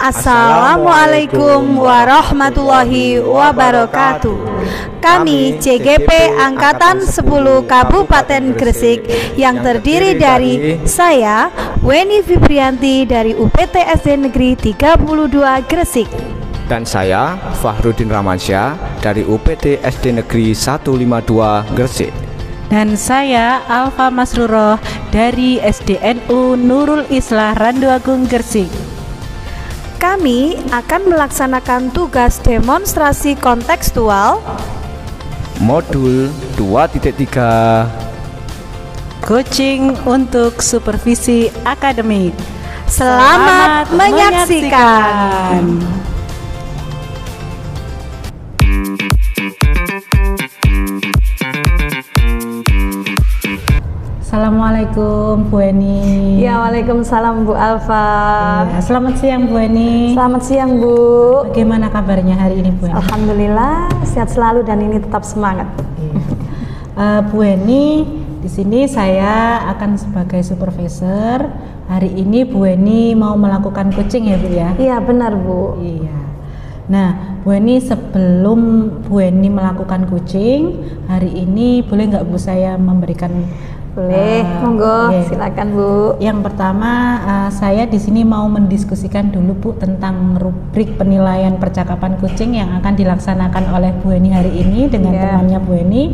Assalamualaikum warahmatullahi wabarakatuh. Kami CGP Angkatan 10 Kabupaten Gresik yang terdiri dari saya Weni Fibrianti dari UPT SD Negeri 32 Gresik. Dan saya Fahrudin Ramansyah dari UPT SD Negeri 152 Gresik. Dan saya Alfa Masruroh dari SDNU Nurul Islah Randuagung Gresik. Kami akan melaksanakan tugas demonstrasi kontekstual Modul 2.3 Coaching untuk Supervisi Akademik. Selamat menyaksikan. Assalamualaikum Bu Eni. Ya, waalaikumsalam Bu Alfa. Ya, selamat siang Bu Eni. Selamat siang Bu. Bagaimana kabarnya hari ini Bu Eni? Alhamdulillah sehat selalu dan ini tetap semangat. Bu Eni, di sini saya akan sebagai supervisor. Hari ini Bu Eni mau melakukan coaching ya Bu ya? Iya benar Bu. Iya. Nah Bu Eni, sebelum Bu Eni melakukan coaching hari ini, boleh nggak Bu saya memberikan? Boleh, monggo, silakan Bu. Yang pertama, saya di sini mau mendiskusikan dulu Bu tentang rubrik penilaian percakapan coaching yang akan dilaksanakan oleh Bu Eni hari ini dengan temannya Bu Eni.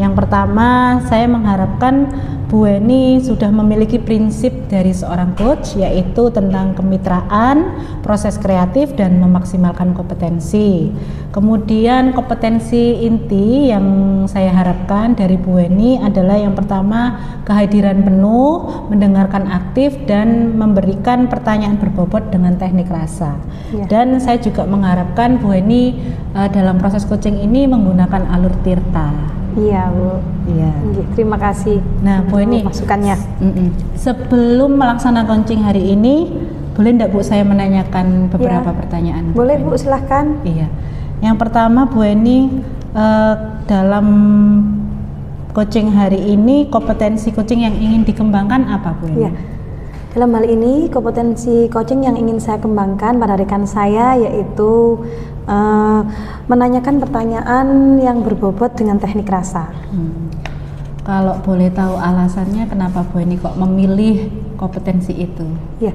Yang pertama, saya mengharapkan Bu Eni sudah memiliki prinsip dari seorang coach, yaitu tentang kemitraan, proses kreatif, dan memaksimalkan kompetensi. Kemudian kompetensi inti yang saya harapkan dari Bu Eni adalah yang pertama, kehadiran penuh, mendengarkan aktif, dan memberikan pertanyaan berbobot dengan teknik rasa. Dan saya juga mengharapkan Bu Eni dalam proses coaching ini menggunakan alur tirta. Iya Bu. Iya. Terima kasih. Nah Bu Eni, masukannya. Sebelum melaksanakan coaching hari ini, boleh enggak Bu saya menanyakan beberapa pertanyaan? Boleh Bu, silahkan. Iya. Yang pertama Bu Eni, dalam coaching hari ini kompetensi coaching yang ingin dikembangkan apa Bu Eni? Iya. Dalam hal ini kompetensi coaching yang ingin saya kembangkan pada rekan saya yaitu menanyakan pertanyaan yang berbobot dengan teknik rasa. Kalau boleh tahu alasannya kenapa Bu Eni kok memilih kompetensi itu? Ya,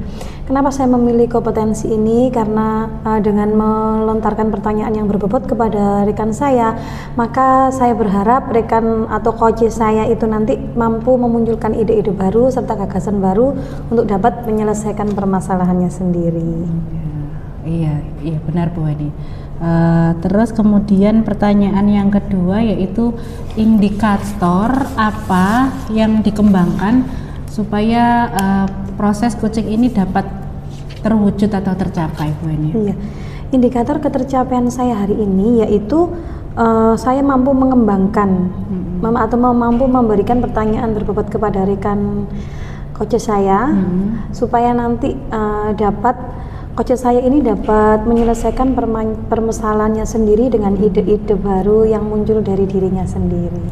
kenapa saya memilih kompetensi ini? Karena dengan melontarkan pertanyaan yang berbobot kepada rekan saya, maka saya berharap rekan atau coach saya itu nanti mampu memunculkan ide-ide baru serta gagasan baru untuk dapat menyelesaikan permasalahannya sendiri. Iya benar Bu Eni. Terus kemudian pertanyaan yang kedua yaitu indikator apa yang dikembangkan supaya proses coaching ini dapat terwujud atau tercapai Bu Eni? Iya. Indikator ketercapaian saya hari ini yaitu saya mampu mengembangkan atau mampu memberikan pertanyaan berbobot kepada rekan coach saya supaya nanti coach saya ini dapat menyelesaikan permasalahannya sendiri dengan ide-ide baru yang muncul dari dirinya sendiri.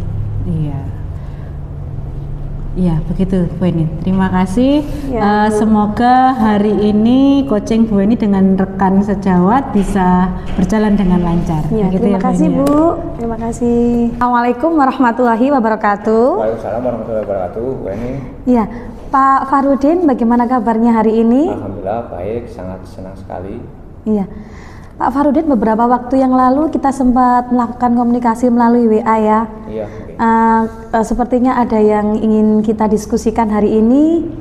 Iya begitu Bu Eni. Terima kasih. Semoga hari ini coaching Bu Eni dengan rekan sejawat bisa berjalan dengan lancar. Terima kasih Bu. Terima kasih. Assalamualaikum warahmatullahi wabarakatuh. Waalaikumsalam warahmatullahi wabarakatuh Bu Eni. Iya. Pak Fahrudin, bagaimana kabarnya hari ini? Alhamdulillah baik, sangat senang sekali. Iya, Pak Fahrudin, beberapa waktu yang lalu kita sempat melakukan komunikasi melalui WA ya. Iya. Sepertinya ada yang ingin kita diskusikan hari ini,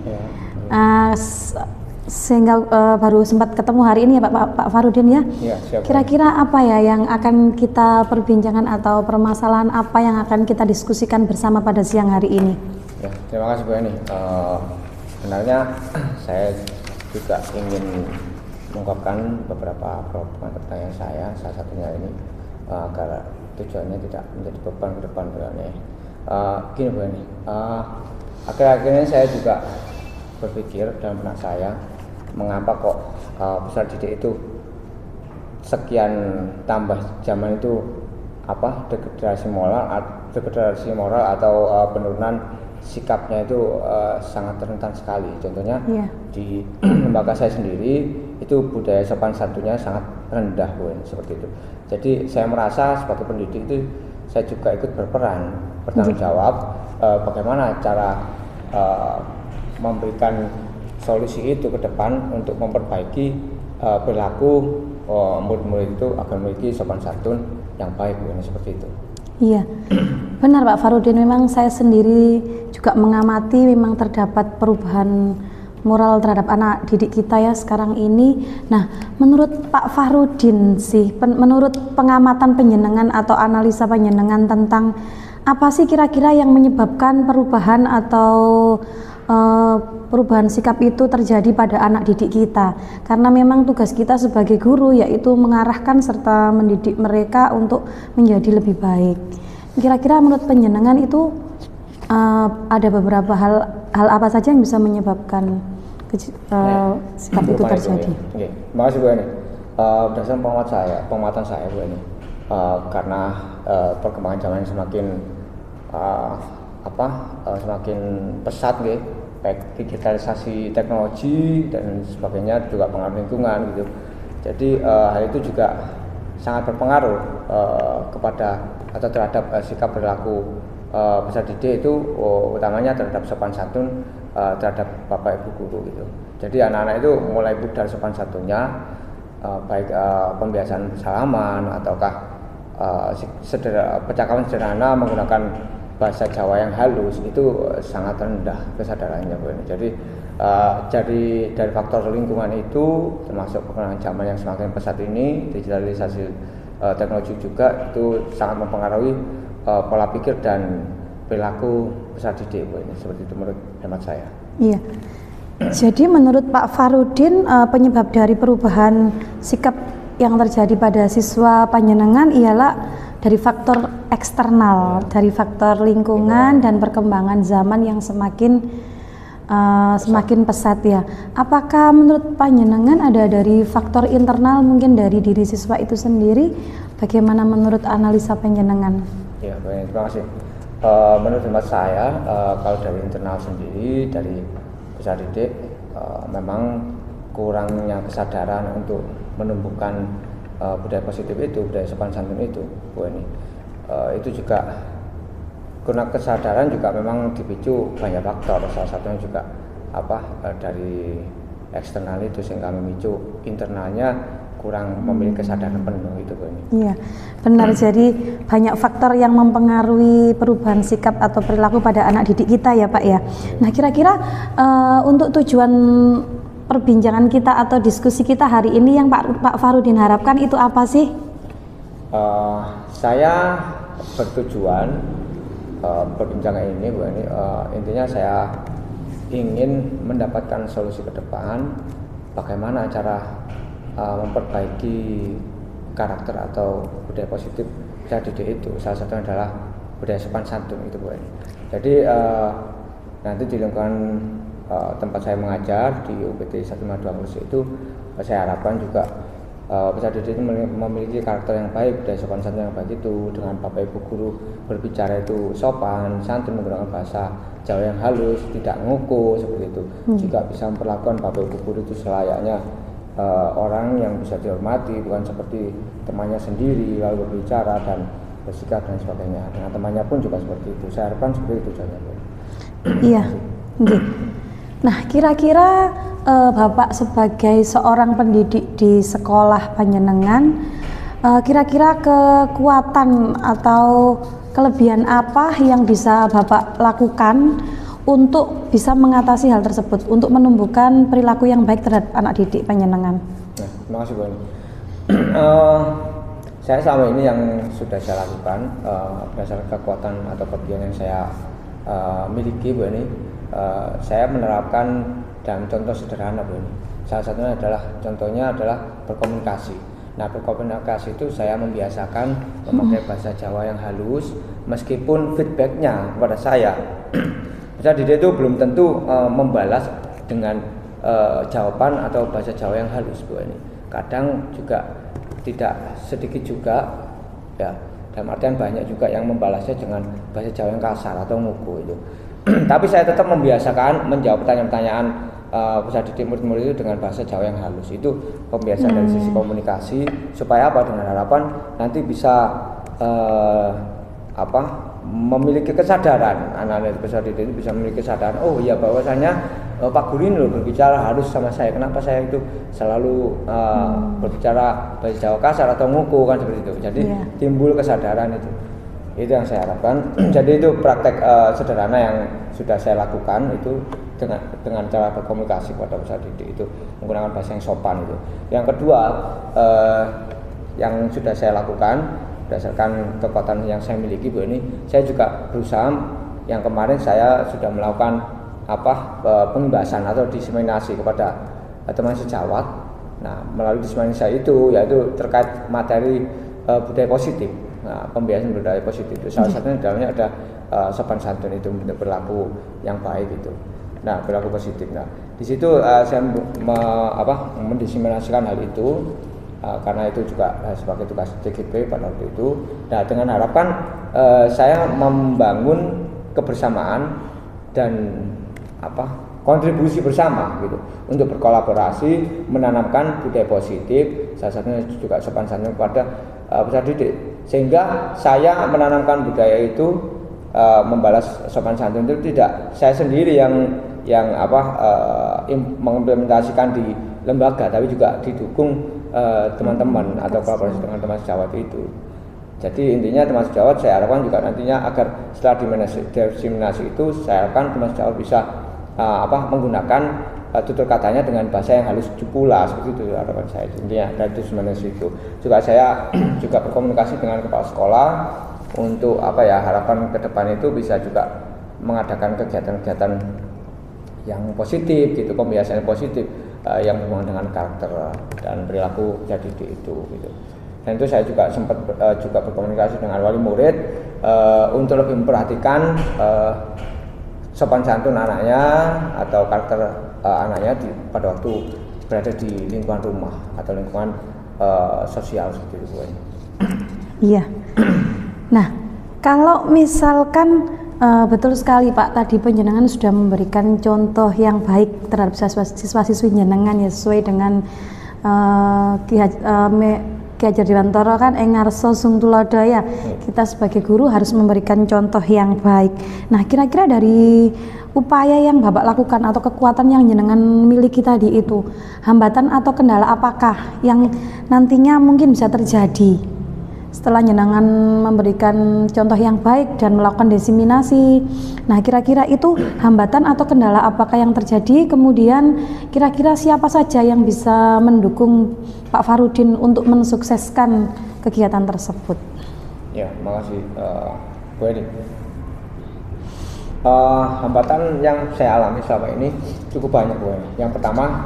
sehingga baru sempat ketemu hari ini ya Pak Fahrudin ya. Iya, siap. Kira-kira apa ya yang akan kita perbincangan atau permasalahan apa yang akan kita diskusikan bersama pada siang hari ini? Ya, terima kasih Bu Eni. Sebenarnya saya juga ingin mengungkapkan beberapa pertanyaan saya, salah satunya ini agar tujuannya tidak menjadi beban ke depan Bu Eni. Gini Bu Eni, akhir-akhir ini saya juga berpikir dalam benak saya, mengapa kok peserta didik itu sekian tambah zaman itu degradasi moral atau penurunan sikapnya itu sangat rentan sekali. Contohnya Iya. di lembaga saya sendiri itu budaya sopan santunnya sangat rendah, Bu, seperti itu. Jadi saya merasa sebagai pendidik itu saya juga ikut berperan, bertanggung jawab bagaimana cara memberikan solusi itu ke depan untuk memperbaiki perilaku murid-murid itu agar memiliki sopan santun yang baik, Bu, seperti itu. Iya, benar Pak Farudin. Memang saya sendiri juga mengamati memang terdapat perubahan moral terhadap anak didik kita ya sekarang ini. Nah, menurut Pak Farudin sih, menurut pengamatan penjenengan atau analisa penjenengan tentang apa sih kira-kira yang menyebabkan perubahan atau perubahan sikap itu terjadi pada anak didik kita? Karena memang tugas kita sebagai guru yaitu mengarahkan serta mendidik mereka untuk menjadi lebih baik. Kira-kira menurut penjenengan itu ada beberapa hal apa saja yang bisa menyebabkan sikap itu terjadi? Oke, terima kasih Bu Eni. Berdasarkan pengamatan saya Bu Eni, karena perkembangan zaman semakin semakin pesat, baik digitalisasi teknologi dan sebagainya, juga pengaruh lingkungan gitu. Jadi hal itu juga sangat berpengaruh kepada atau terhadap sikap perilaku peserta didik itu, utamanya terhadap sopan santun terhadap bapak ibu guru gitu. Jadi anak-anak itu mulai pudar sopan santunnya, baik pembiasaan salaman ataukah percakapan sederhana menggunakan bahasa Jawa yang halus itu sangat rendah kesadarannya, Bu. Jadi dari faktor lingkungan itu, termasuk perkembangan zaman yang semakin pesat ini, digitalisasi teknologi juga itu sangat mempengaruhi pola pikir dan perilaku peserta didik, Bu. Seperti itu menurut hemat saya. Iya. Jadi menurut Pak Farudin penyebab dari perubahan sikap yang terjadi pada siswa panjenengan ialah dari faktor eksternal, dari faktor lingkungan dan perkembangan zaman yang semakin pesat ya. Apakah menurut panjenengan ada dari faktor internal, mungkin dari diri siswa itu sendiri? Bagaimana menurut analisa panjenengan? Ya, baik, terima kasih. Menurut hemat saya, kalau dari internal sendiri, dari peserta didik, memang kurangnya kesadaran untuk menumbuhkan budaya positif itu, budaya sopan santun itu, Bu Eni. Itu juga kurang kesadaran juga memang dipicu banyak faktor. Salah satunya juga dari eksternal itu sehingga memicu internalnya kurang memiliki kesadaran penuh itu, Bu Eni. Iya, benar. Jadi banyak faktor yang mempengaruhi perubahan sikap atau perilaku pada anak didik kita ya Pak ya. Nah, kira-kira untuk tujuan perbincangan kita atau diskusi kita hari ini yang Pak Farudin harapkan itu apa sih? Saya bertujuan perbincangan ini, Bu Eni, intinya saya ingin mendapatkan solusi ke depan bagaimana cara memperbaiki karakter atau budaya positif peserta didik itu. Salah satunya adalah budaya sopan santun itu, Bu Eni. Jadi nanti di lingkungan tempat saya mengajar di UPT 152 Gresik itu, saya harapkan juga peserta didik itu memiliki karakter yang baik, budaya sopan santun yang baik itu, dengan bapak ibu guru berbicara itu sopan santun, menggunakan bahasa Jawa yang halus, tidak nguku seperti itu. Juga bisa memperlakukan bapak ibu guru itu selayaknya orang yang bisa dihormati, bukan seperti temannya sendiri lalu berbicara dan bersikap dan sebagainya. Dengan temannya pun juga seperti itu. Saya harapkan seperti itu saja. Iya. Nah, kira-kira Bapak sebagai seorang pendidik di sekolah panjenengan, kira-kira kekuatan atau kelebihan apa yang bisa Bapak lakukan untuk bisa mengatasi hal tersebut, untuk menumbuhkan perilaku yang baik terhadap anak didik panjenengan? Nah, terima kasih, Bu Eni. Saya selama ini yang sudah saya lakukan berdasarkan kekuatan atau kelebihan yang saya miliki, Bu Eni, saya menerapkan dalam contoh sederhana, Bu Eni. Salah satunya adalah berkomunikasi. Nah, berkomunikasi itu saya membiasakan memakai bahasa Jawa yang halus, meskipun feedbacknya kepada saya peserta didik itu belum tentu membalas dengan jawaban atau bahasa Jawa yang halus, Bu Eni. Kadang juga tidak sedikit juga ya, dalam artian banyak juga yang membalasnya dengan bahasa Jawa yang kasar atau nguku itu. Tapi saya tetap membiasakan menjawab pertanyaan-pertanyaan peserta didik murid-murid itu dengan bahasa Jawa yang halus. Itu pembiasaan dari sisi komunikasi supaya apa, dengan harapan nanti bisa memiliki kesadaran, anak-anak peserta didik itu bisa memiliki kesadaran, oh iya bahwasanya Pak Guru ini loh berbicara halus sama saya, kenapa saya itu selalu berbicara bahasa Jawa kasar atau nguku kan seperti itu. Jadi timbul kesadaran itu yang saya harapkan. Jadi itu praktek sederhana yang sudah saya lakukan itu dengan cara berkomunikasi pada peserta didik itu menggunakan bahasa yang sopan itu. Yang kedua yang sudah saya lakukan berdasarkan kekuatan yang saya miliki Bu ini, saya juga berusaha, yang kemarin saya sudah melakukan pembahasan atau diseminasi kepada teman sejawat. Nah, melalui diseminasi itu yaitu terkait materi budaya positif. Nah, pembiasan budaya positif itu salah satunya dalamnya ada sopan santun itu, bentuk berlaku yang baik itu. Nah, berlaku positif. Nah, di situ saya mendiseminasikan hal itu. Karena itu juga sebagai tugas TGP pada waktu itu. Nah, dengan harapan saya membangun kebersamaan dan kontribusi bersama gitu untuk berkolaborasi menanamkan budaya positif, salah satunya juga sopan santun kepada peserta didik. Sehingga saya menanamkan budaya itu, membalas sopan santun itu tidak saya sendiri yang mengimplementasikan di lembaga, tapi juga didukung teman-teman atau kolaborasi dengan teman sejawat itu. Jadi intinya teman sejawat saya harapkan juga nantinya agar setelah diseminasi itu saya harapkan teman sejawat bisa menggunakan tutur katanya dengan bahasa yang halus pula, seperti itu harapan saya. Intinya dari diseminasi itu juga saya juga berkomunikasi dengan kepala sekolah untuk harapan ke depan itu bisa juga mengadakan kegiatan-kegiatan yang positif gitu, pembiasaan positif yang berhubungan dengan karakter dan perilaku peserta didik itu gitu. Dan itu saya juga sempat juga berkomunikasi dengan wali murid untuk lebih memperhatikan sopan santun anaknya atau karakter anaknya pada waktu berada di lingkungan rumah atau lingkungan sosial seperti itu. Iya. Nah, kalau misalkan betul sekali Pak, tadi panjenengan sudah memberikan contoh yang baik terhadap siswa-siswi jenengan ya, sesuai dengan Ki Hajar Dewantara kan engarso sung tulodo ya. Kita sebagai guru harus memberikan contoh yang baik. Nah, kira-kira dari upaya yang Bapak lakukan atau kekuatan yang jenengan miliki tadi itu, hambatan atau kendala apakah yang nantinya mungkin bisa terjadi setelah jenengan memberikan contoh yang baik dan melakukan diseminasi? Nah, kira-kira itu hambatan atau kendala apakah yang terjadi? Kemudian kira-kira siapa saja yang bisa mendukung Pak Farudin untuk mensukseskan kegiatan tersebut? Ya, makasih Bu Edi. Hambatan yang saya alami selama ini cukup banyak Bu Edi. Yang pertama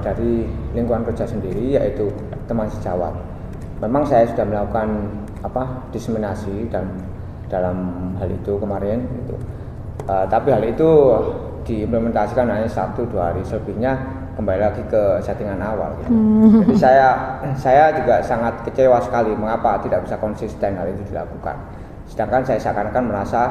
dari lingkungan kerja sendiri, yaitu teman sejawat. Memang saya sudah melakukan diseminasi dan dalam hal itu kemarin gitu. Tapi hal itu diimplementasikan hanya 1-2 hari, selebihnya kembali lagi ke settingan awal gitu. Jadi saya juga sangat kecewa sekali mengapa tidak bisa konsisten hal itu dilakukan. Sedangkan saya seakan-akan merasa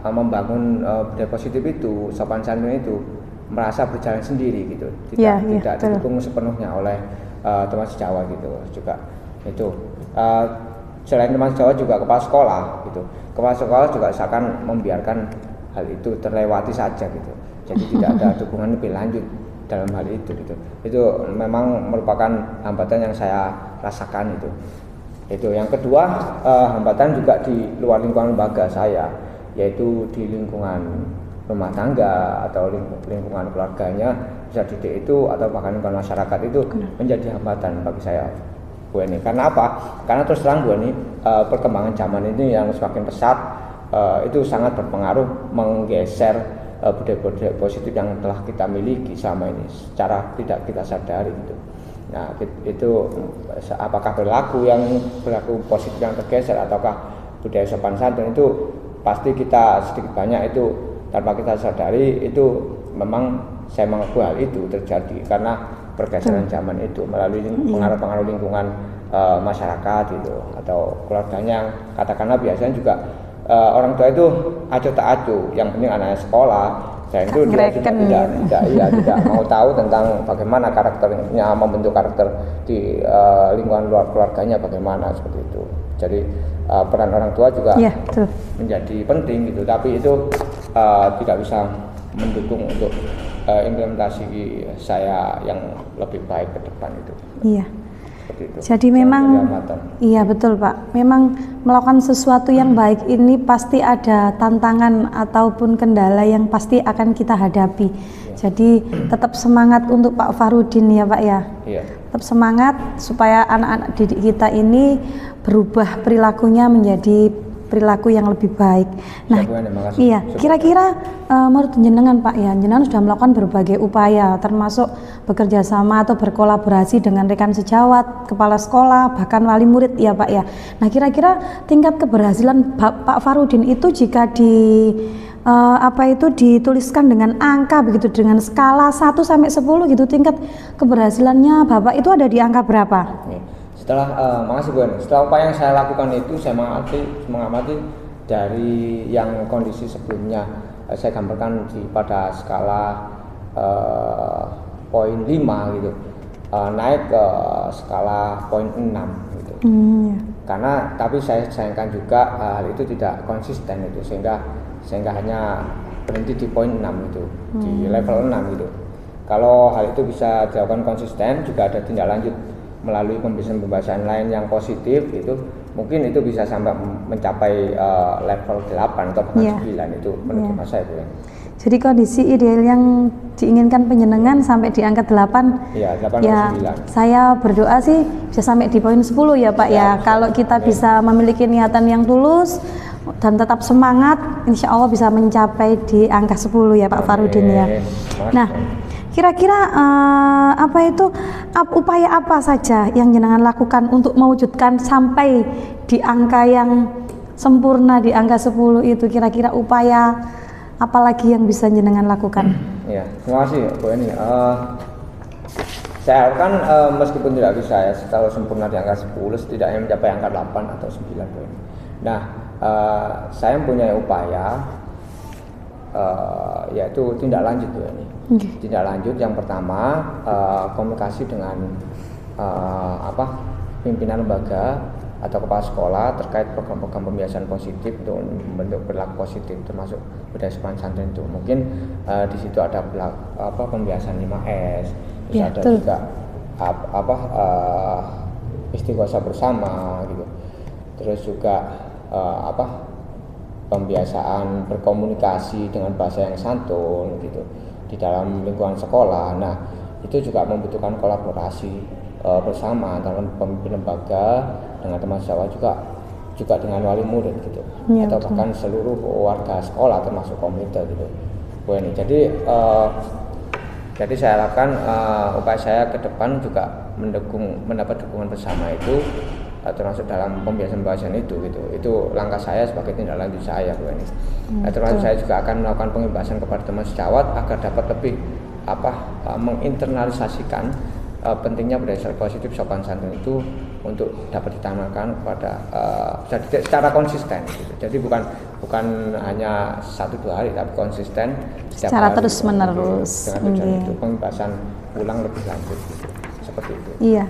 membangun budaya positif itu, sopan santun itu merasa berjalan sendiri gitu. Tidak didukung sepenuhnya oleh teman sejawat gitu juga. Itu selain teman sejawat juga kepala sekolah gitu. Kepala sekolah juga seakan membiarkan hal itu terlewati saja gitu. Jadi tidak ada dukungan lebih lanjut dalam hal itu gitu. Itu memang merupakan hambatan yang saya rasakan itu. Itu yang kedua, hambatan juga di luar lingkungan lembaga saya, yaitu di lingkungan rumah tangga atau lingkungan keluarganya bisa didik itu atau bahkan lingkungan masyarakat itu menjadi hambatan bagi saya Bu Eni. Karena apa? Karena terus terang Bu Eni, perkembangan zaman ini yang semakin pesat itu sangat berpengaruh menggeser budaya-budaya positif yang telah kita miliki selama ini secara tidak kita sadari gitu. Nah, itu apakah berlaku positif yang tergeser ataukah budaya sopan santun itu pasti kita sedikit banyak itu tanpa kita sadari itu memang saya mengaku hal itu terjadi karena pergeseran zaman itu melalui pengaruh-pengaruh lingkungan masyarakat itu atau keluarganya, katakanlah biasanya juga orang tua itu acuh tak acuh, yang penting anaknya sekolah. Dan itu dia juga tidak mau tahu tentang bagaimana karakternya, membentuk karakter di lingkungan luar keluarganya bagaimana, seperti itu. Jadi peran orang tua juga menjadi penting gitu, tapi itu tidak bisa mendukung untuk implementasi saya yang lebih baik ke depan itu. Iya. Jadi memang iya betul Pak, memang melakukan sesuatu yang baik ini pasti ada tantangan ataupun kendala yang pasti akan kita hadapi. Jadi tetap semangat untuk Pak Farudin ya Pak ya. Tetap semangat supaya anak-anak didik kita ini berubah perilakunya menjadi perilaku yang lebih baik. Nah, iya, kira-kira menurut jenengan Pak ya, jenengan sudah melakukan berbagai upaya, termasuk bekerja sama atau berkolaborasi dengan rekan sejawat, kepala sekolah, bahkan wali murid ya Pak ya. Nah, kira-kira tingkat keberhasilan Pak Farudin itu jika dituliskan dengan angka begitu, dengan skala 1 sampai 10 gitu, tingkat keberhasilannya Bapak itu ada di angka berapa? Makasih Bu. Setelah upaya yang saya lakukan itu, saya mengamati dari yang kondisi sebelumnya, saya gambarkan pada skala poin 5 gitu, naik ke skala poin 6 gitu. Karena tapi saya sayangkan juga hal itu tidak konsisten itu, sehingga hanya berhenti di poin 6 itu, di level 6 gitu. Kalau hal itu bisa dilakukan konsisten, juga ada tindak lanjut melalui pembahasan lain yang positif itu, mungkin itu bisa sampai mencapai level 8 atau bahkan 9 itu menurut saya itu ya. Jadi kondisi ideal yang diinginkan penjenengan sampai di angka 8 ya, 8 ya, 9. Saya berdoa sih bisa sampai di poin 10 ya Pak ya. Kalau kita bisa memiliki niatan yang tulus dan tetap semangat, insya Allah bisa mencapai di angka 10 ya Pak Farudin ya. Nah, kira-kira upaya apa saja yang jenengan lakukan untuk mewujudkan sampai di angka yang sempurna, di angka 10 itu? Kira-kira upaya apa lagi yang bisa jenengan lakukan? Ya, terima kasih Bu Eni. Saya harapkan meskipun tidak bisa ya, kalau sempurna di angka 10, setidaknya mencapai angka 8 atau 9 Bu Eni. Nah, saya mempunyai upaya yaitu tindak lanjut Bu Eni. Tindak lanjut yang pertama, komunikasi dengan pimpinan lembaga atau kepala sekolah terkait program-program pembiasaan positif untuk membentuk perilaku positif, termasuk budaya sopan santun itu. Mungkin di situ ada pembiasaan 5S, terus ada juga istighosah bersama gitu. Terus juga pembiasaan berkomunikasi dengan bahasa yang santun gitu di dalam lingkungan sekolah. Nah, itu juga membutuhkan kolaborasi bersama antara pemimpin lembaga dengan teman sejawat, juga dengan wali murid gitu, atau bahkan seluruh warga sekolah termasuk komite gitu. Jadi saya harapkan upaya saya ke depan juga mendapat dukungan bersama itu, termasuk dalam pembiasaan itu gitu. Itu langkah saya sebagai tindak lanjut saya Bu Eni. Termasuk saya juga akan melakukan pembebasan kepada teman sejawat agar dapat lebih menginternalisasikan pentingnya budaya positif sopan santun itu untuk dapat ditanamkan kepada secara konsisten gitu. Jadi bukan hanya 1-2 hari, tapi konsisten secara terus menerus dengan tujuan itu pembebasan ulang lebih lanjut gitu. Seperti itu. Iya.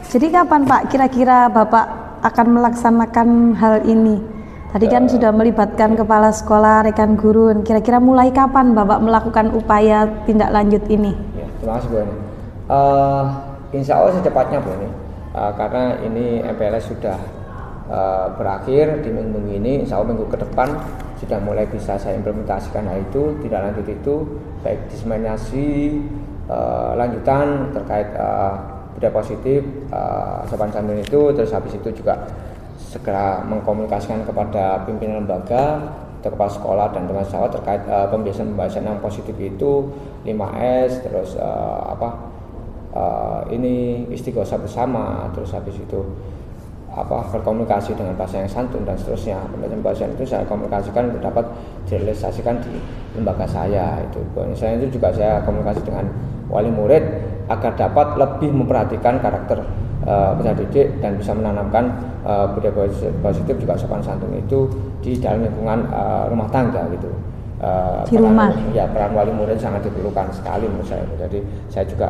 Jadi kapan Pak kira-kira Bapak akan melaksanakan hal ini? Tadi kan sudah melibatkan kepala sekolah, rekan guru. Kira-kira mulai kapan Bapak melakukan upaya tindak lanjut ini? Ya, terima kasih Bu Eni. Insya Allah secepatnya Bu Eni. Karena ini MPLS sudah berakhir di minggu ini, insya Allah minggu ke depan sudah mulai bisa saya implementasikan hal itu, tindak lanjut itu, baik diseminasi lanjutan terkait budaya positif sopan santun itu, terus habis itu juga segera mengkomunikasikan kepada pimpinan lembaga atau kepala sekolah dan teman sejawat terkait pembiasaan yang positif itu 5S, terus ini istighosah bersama, terus habis itu berkomunikasi dengan bahasa yang santun dan seterusnya. Pembahasan itu saya komunikasikan untuk dapat direalisasikan di lembaga saya itu. Saya itu juga saya komunikasi dengan wali murid agar dapat lebih memperhatikan karakter peserta didik dan bisa menanamkan budaya positif juga sopan santun itu di dalam lingkungan rumah tangga gitu. Di rumah. Ya, peran wali murid sangat diperlukan sekali menurut saya. Jadi saya juga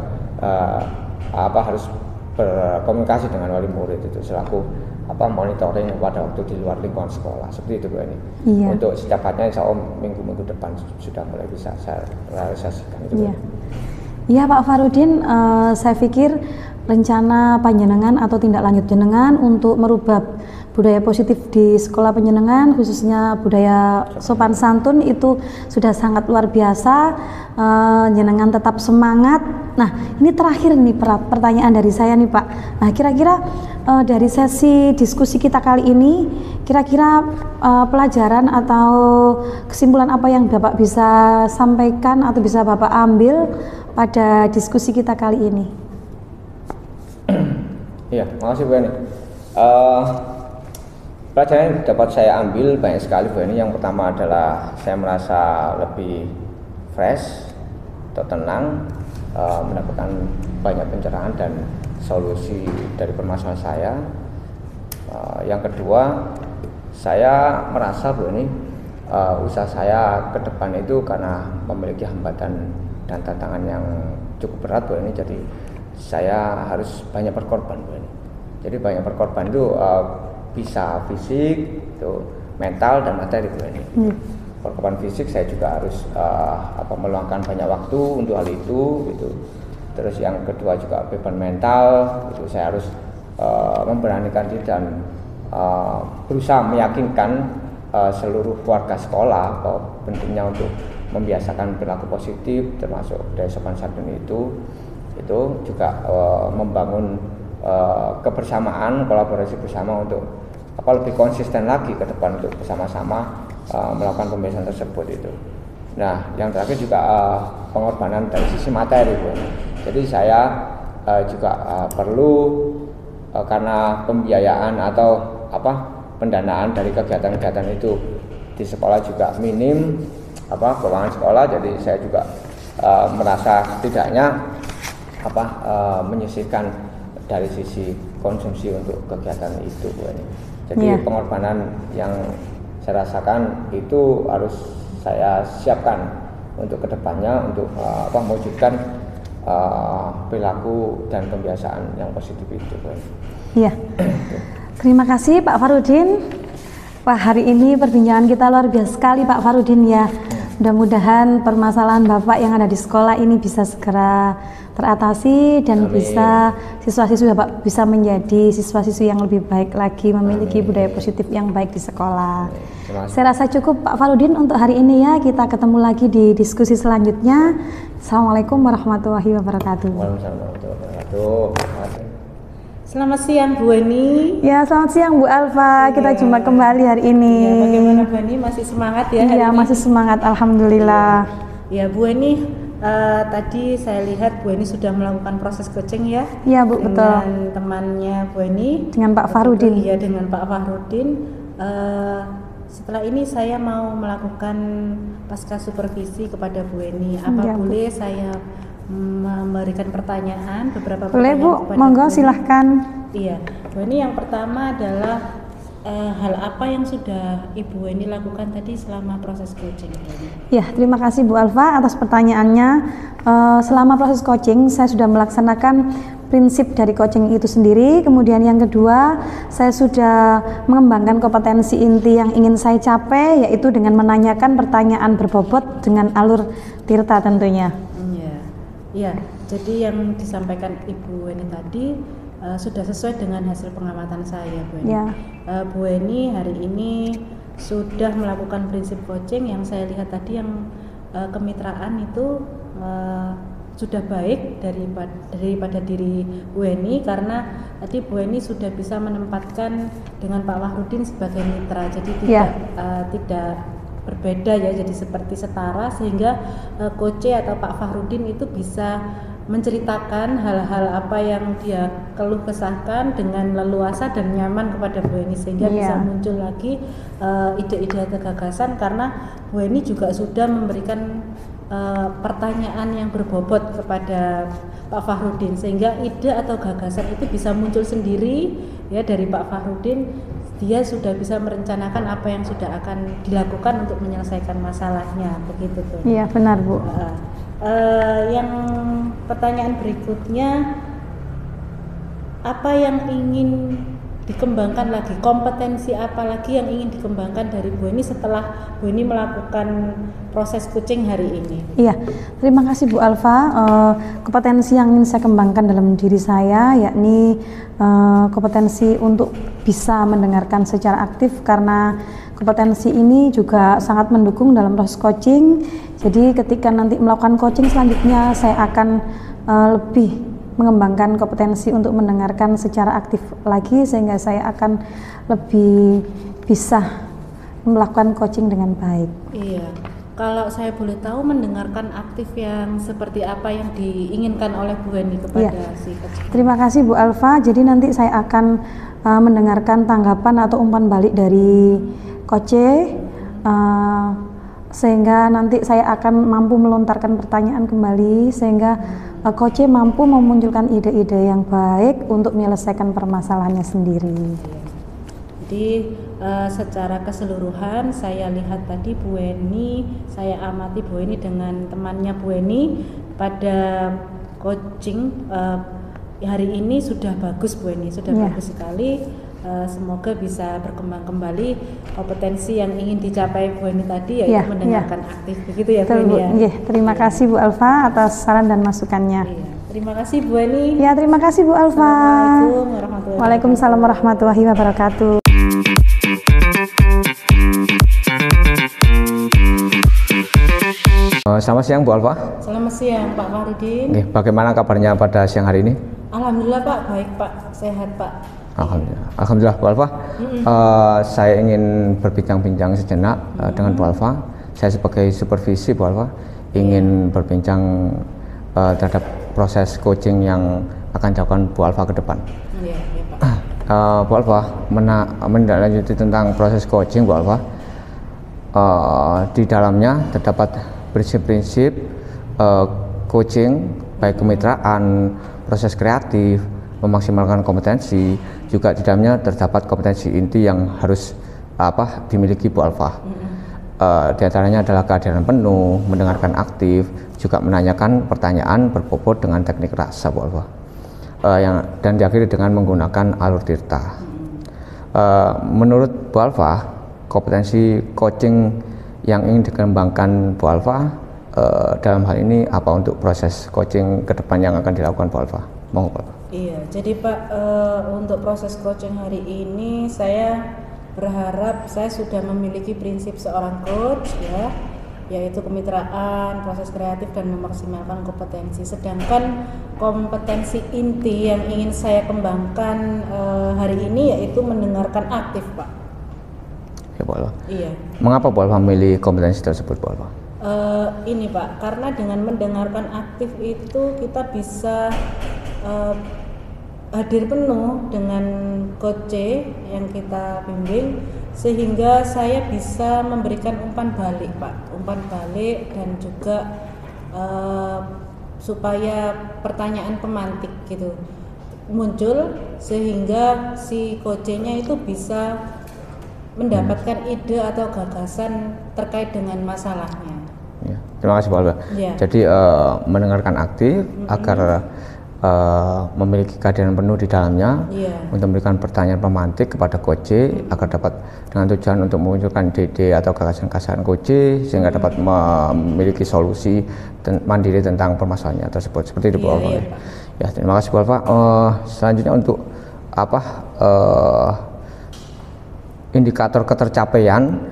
harus berkomunikasi dengan wali murid itu selaku monitoring pada waktu di luar lingkungan sekolah, seperti itu Bu Eni. Iya. Untuk secepatnya insya Allah minggu-minggu depan sudah mulai bisa saya realisasikan itu. Iya. Iya Pak Farudin, saya pikir rencana panjenengan atau tindak lanjut jenengan untuk merubah budaya positif di sekolah panjenengan, khususnya budaya sopan santun, itu sudah sangat luar biasa. Jenengan tetap semangat. Nah, ini terakhir nih pertanyaan dari saya nih Pak. Nah, kira-kira dari sesi diskusi kita kali ini, kira-kira pelajaran atau kesimpulan apa yang Bapak bisa sampaikan atau bisa Bapak ambil pada diskusi kita kali ini? Iya, makasih Bu Eni. Pelajaran yang dapat saya ambil banyak sekali Bu Eni. Yang pertama adalah saya merasa lebih fresh atau tenang, mendapatkan banyak pencerahan dan solusi dari permasalahan saya. Yang kedua, saya merasa Bu Eni, usaha saya ke depan itu karena memiliki hambatan dan tantangan yang cukup berat Bu Eni, jadi saya harus banyak berkorban Bu Eni. Jadi banyak berkorban itu bisa fisik, itu mental dan materi Bu Eni. Perkorban fisik saya juga harus meluangkan banyak waktu untuk hal itu gitu. Terus yang kedua juga beban mental, itu saya harus memberanikan diri dan berusaha meyakinkan seluruh warga sekolah bahwa pentingnya untuk membiasakan perilaku positif, termasuk budaya sopan santun itu juga membangun kebersamaan, kolaborasi bersama untuk lebih konsisten lagi ke depan untuk bersama-sama melakukan pembiasan tersebut itu. Nah, yang terakhir juga pengorbanan dari sisi materi Bu. Jadi saya juga perlu karena pembiayaan atau pendanaan dari kegiatan-kegiatan itu di sekolah juga minim, keuangan sekolah, jadi saya juga merasa setidaknya menyisihkan dari sisi konsumsi untuk kegiatan itu Bu Eni. Jadi pengorbanan yang saya rasakan itu harus saya siapkan untuk kedepannya untuk mewujudkan perilaku dan kebiasaan yang positif itu Bu Eni. Iya. Terima kasih Pak Farudin. Wah, hari ini perbincangan kita luar biasa sekali Pak Farudin ya. Mudah-mudahan permasalahan Bapak yang ada di sekolah ini bisa segera teratasi dan Amin. bisa siswa-siswi Bapak bisa menjadi siswa-siswi yang lebih baik lagi, memiliki Amin. budaya positif yang baik di sekolah. Saya rasa cukup Pak Farudin untuk hari ini ya. Kita ketemu lagi di diskusi selanjutnya. Assalamualaikum warahmatullahi wabarakatuh. Waalaikumsalam warahmatullahi wabarakatuh. Selamat siang Bu Eni. Ya, selamat siang Bu Alfa. Kita jumpa kembali hari ini. Ya, bagaimana Bu Eni, masih semangat ya hari Iya, ini? masih semangat, alhamdulillah. Ya Bu Eni, tadi saya lihat Bu Eni sudah melakukan proses coaching ya. Iya Bu, betul. Dengan temannya Bu Eni. Dengan Pak Farudin. Iya, dengan Pak Farudin. Setelah ini saya mau melakukan pasca supervisi kepada Bu Eni. Apa Ya, Bu. boleh saya memberikan pertanyaan, beberapa Boleh pertanyaan Bu, kepada monggo Bu Eni? silahkan. Iya, Bu Eni, yang pertama adalah hal apa yang sudah Ibu Eni lakukan tadi selama proses coaching ini? Ya, terima kasih Bu Alfa atas pertanyaannya. Selama proses coaching, saya sudah melaksanakan prinsip dari coaching itu sendiri. Kemudian yang kedua, saya sudah mengembangkan kompetensi inti yang ingin saya capai, yaitu dengan menanyakan pertanyaan berbobot dengan alur tirta tentunya. Ya, jadi yang disampaikan Ibu Eni tadi sudah sesuai dengan hasil pengamatan saya, Bu Eni. Ya. Bu Eni hari ini sudah melakukan prinsip coaching yang saya lihat tadi, yang kemitraan itu sudah baik daripada diri Bu Eni, karena tadi Bu Eni sudah bisa menempatkan dengan Pak Wahrudin sebagai mitra, jadi tidak berbeda ya, jadi seperti setara, sehingga Coach atau Pak Fahrudin itu bisa menceritakan hal-hal apa yang dia keluh kesahkan dengan leluasa dan nyaman kepada Bu Eni, sehingga bisa muncul lagi ide-ide atau gagasan, karena Bu Eni juga sudah memberikan pertanyaan yang berbobot kepada Pak Fahrudin, sehingga ide atau gagasan itu bisa muncul sendiri ya dari Pak Fahrudin, dia sudah bisa merencanakan apa yang sudah akan dilakukan untuk menyelesaikan masalahnya, begitu tuh. Iya, benar Bu. Yang pertanyaan berikutnya, apa yang ingin dikembangkan lagi, kompetensi apa lagi yang ingin dikembangkan dari Bu Eni setelah Bu Eni melakukan proses coaching hari ini? Iya, terima kasih Bu Alfa. Kompetensi yang ingin saya kembangkan dalam diri saya yakni kompetensi untuk bisa mendengarkan secara aktif, karena kompetensi ini juga sangat mendukung dalam proses coaching. Jadi ketika nanti melakukan coaching selanjutnya, saya akan lebih mengembangkan kompetensi untuk mendengarkan secara aktif lagi, sehingga saya akan lebih bisa melakukan coaching dengan baik. Iya, kalau saya boleh tahu, mendengarkan aktif yang seperti apa yang diinginkan oleh Bu Eni kepada si coaching? Terima kasih Bu Alfa. Jadi nanti saya akan mendengarkan tanggapan atau umpan balik dari coach, sehingga nanti saya akan mampu melontarkan pertanyaan kembali, sehingga coach mampu memunculkan ide-ide yang baik untuk menyelesaikan permasalahannya sendiri. Jadi secara keseluruhan saya lihat tadi Bu Eni, saya amati Bu Eni dengan temannya Bu Eni pada coaching hari ini sudah bagus Bu Eni, sudah bagus sekali. Semoga bisa berkembang kembali kompetensi yang ingin dicapai Bu Eni tadi, yaitu mendengarkan aktif, begitu ya Bu Eni ya? Terima kasih Bu Alfa atas saran dan masukannya. Terima kasih Bu Eni. Ya, terima kasih Bu Alfa. Assalamualaikum warahmatullahi wabarakatuh. Waalaikumsalam warahmatullahi wabarakatuh. Selamat siang Bu Alfa. Selamat siang Pak Fahrudin. Oke, bagaimana kabarnya pada siang hari ini? Alhamdulillah Pak, baik Pak, sehat Pak. Alhamdulillah Bu Alfa. Saya ingin berbincang-bincang sejenak dengan Bu Alfa. Saya sebagai supervisi Bu Alfa ingin berbincang terhadap proses coaching yang akan dilakukan Bu Alfa ke depan. Iya, Pak. Bu Alfa menindaklanjuti tentang proses coaching Bu Alfa. Di dalamnya terdapat prinsip-prinsip coaching, baik kemitraan, proses kreatif, memaksimalkan kompetensi. Juga di dalamnya terdapat kompetensi inti yang harus dimiliki Bu Alfa. Di antaranya adalah kehadiran penuh, mendengarkan aktif, juga menanyakan pertanyaan berbobot dengan teknik rasa Bu Alfa. Dan diakhiri dengan menggunakan alur tirta. Menurut Bu Alfa, kompetensi coaching yang ingin dikembangkan Bu Alfa dalam hal ini apa untuk proses coaching ke depan yang akan dilakukan Bu Alfa? Mohon Bu Alfa. Iya, jadi Pak, untuk proses coaching hari ini saya berharap saya sudah memiliki prinsip seorang coach ya, yaitu kemitraan, proses kreatif, dan memaksimalkan kompetensi. Sedangkan kompetensi inti yang ingin saya kembangkan hari ini yaitu mendengarkan aktif Pak. Ya Bu Alfa. Iya. Mengapa Bu Alfa memilih kompetensi tersebut Bu Alfa? Ini Pak, karena dengan mendengarkan aktif itu kita bisa hadir penuh dengan coach yang kita bimbing, sehingga saya bisa memberikan umpan balik Pak, umpan balik, dan juga supaya pertanyaan pemantik gitu muncul, sehingga si coachnya itu bisa mendapatkan ide atau gagasan terkait dengan masalahnya. Ya, terima kasih Bu Alfa. Ya. Jadi mendengarkan aktif agar memiliki kehadiran penuh di dalamnya, untuk memberikan pertanyaan pemantik kepada coach agar dapat dengan tujuan untuk memunculkan ide atau gagasan-gagasan coach sehingga dapat memiliki solusi mandiri tentang permasalahannya tersebut. Seperti itu Bu Alfa. Ya, terima kasih Bu Alfa. Selanjutnya untuk indikator ketercapaian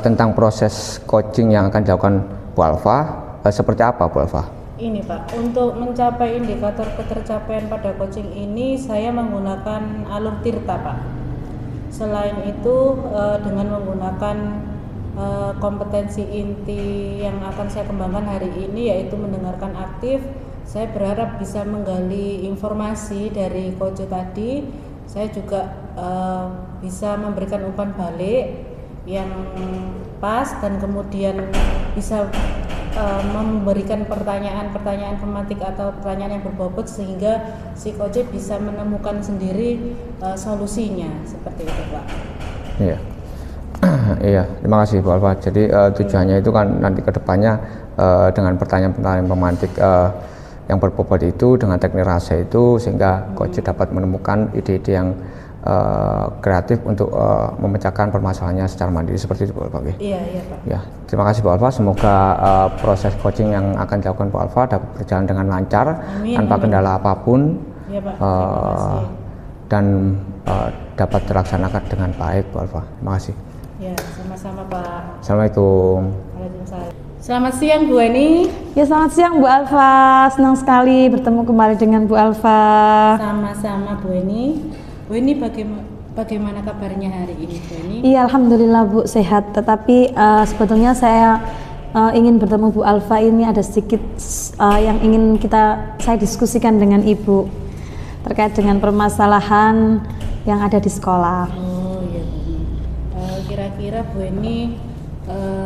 tentang proses coaching yang akan dilakukan Bu Alfa, seperti apa Bu Alfa? Ini Pak, untuk mencapai indikator ketercapaian pada coaching ini saya menggunakan alur tirta Pak. Selain itu dengan menggunakan kompetensi inti yang akan saya kembangkan hari ini yaitu mendengarkan aktif, saya berharap bisa menggali informasi dari coach tadi. Saya juga bisa memberikan umpan balik yang pas dan kemudian bisa memberikan pertanyaan-pertanyaan pemantik atau pertanyaan yang berbobot sehingga si coach bisa menemukan sendiri solusinya, seperti itu Pak. Iya. Iya, terima kasih Bu Alfa. Jadi tujuannya itu kan nanti kedepannya dengan pertanyaan-pertanyaan pemantik yang berbobot itu dengan teknik rasa itu, sehingga coach dapat menemukan ide-ide yang kreatif untuk memecahkan permasalahannya secara mandiri, seperti itu Bu Alfa. Iya Pak. Ya, terima kasih Bu Alfa. Semoga proses coaching yang akan dilakukan Bu Alfa dapat berjalan dengan lancar, tanpa kendala apapun. Iya Pak. Terima kasih. Dan dapat terlaksanakan dengan baik Bu Alfa. Terima kasih. Ya, sama-sama Pak. Assalamualaikum. Waalaikumsalam. Selamat siang Bu Eni. Ya, selamat siang Bu Alfa. Senang sekali bertemu kembali dengan Bu Alfa. Sama-sama Bu Eni. Bu Eni, bagaimana kabarnya hari ini Bu Eni? Iya, alhamdulillah Bu, sehat. Tetapi sebetulnya saya ingin bertemu Bu Alfa ini ada sedikit yang ingin saya diskusikan dengan Ibu terkait dengan permasalahan yang ada di sekolah. Oh iya Bu. Kira-kira Bu Eni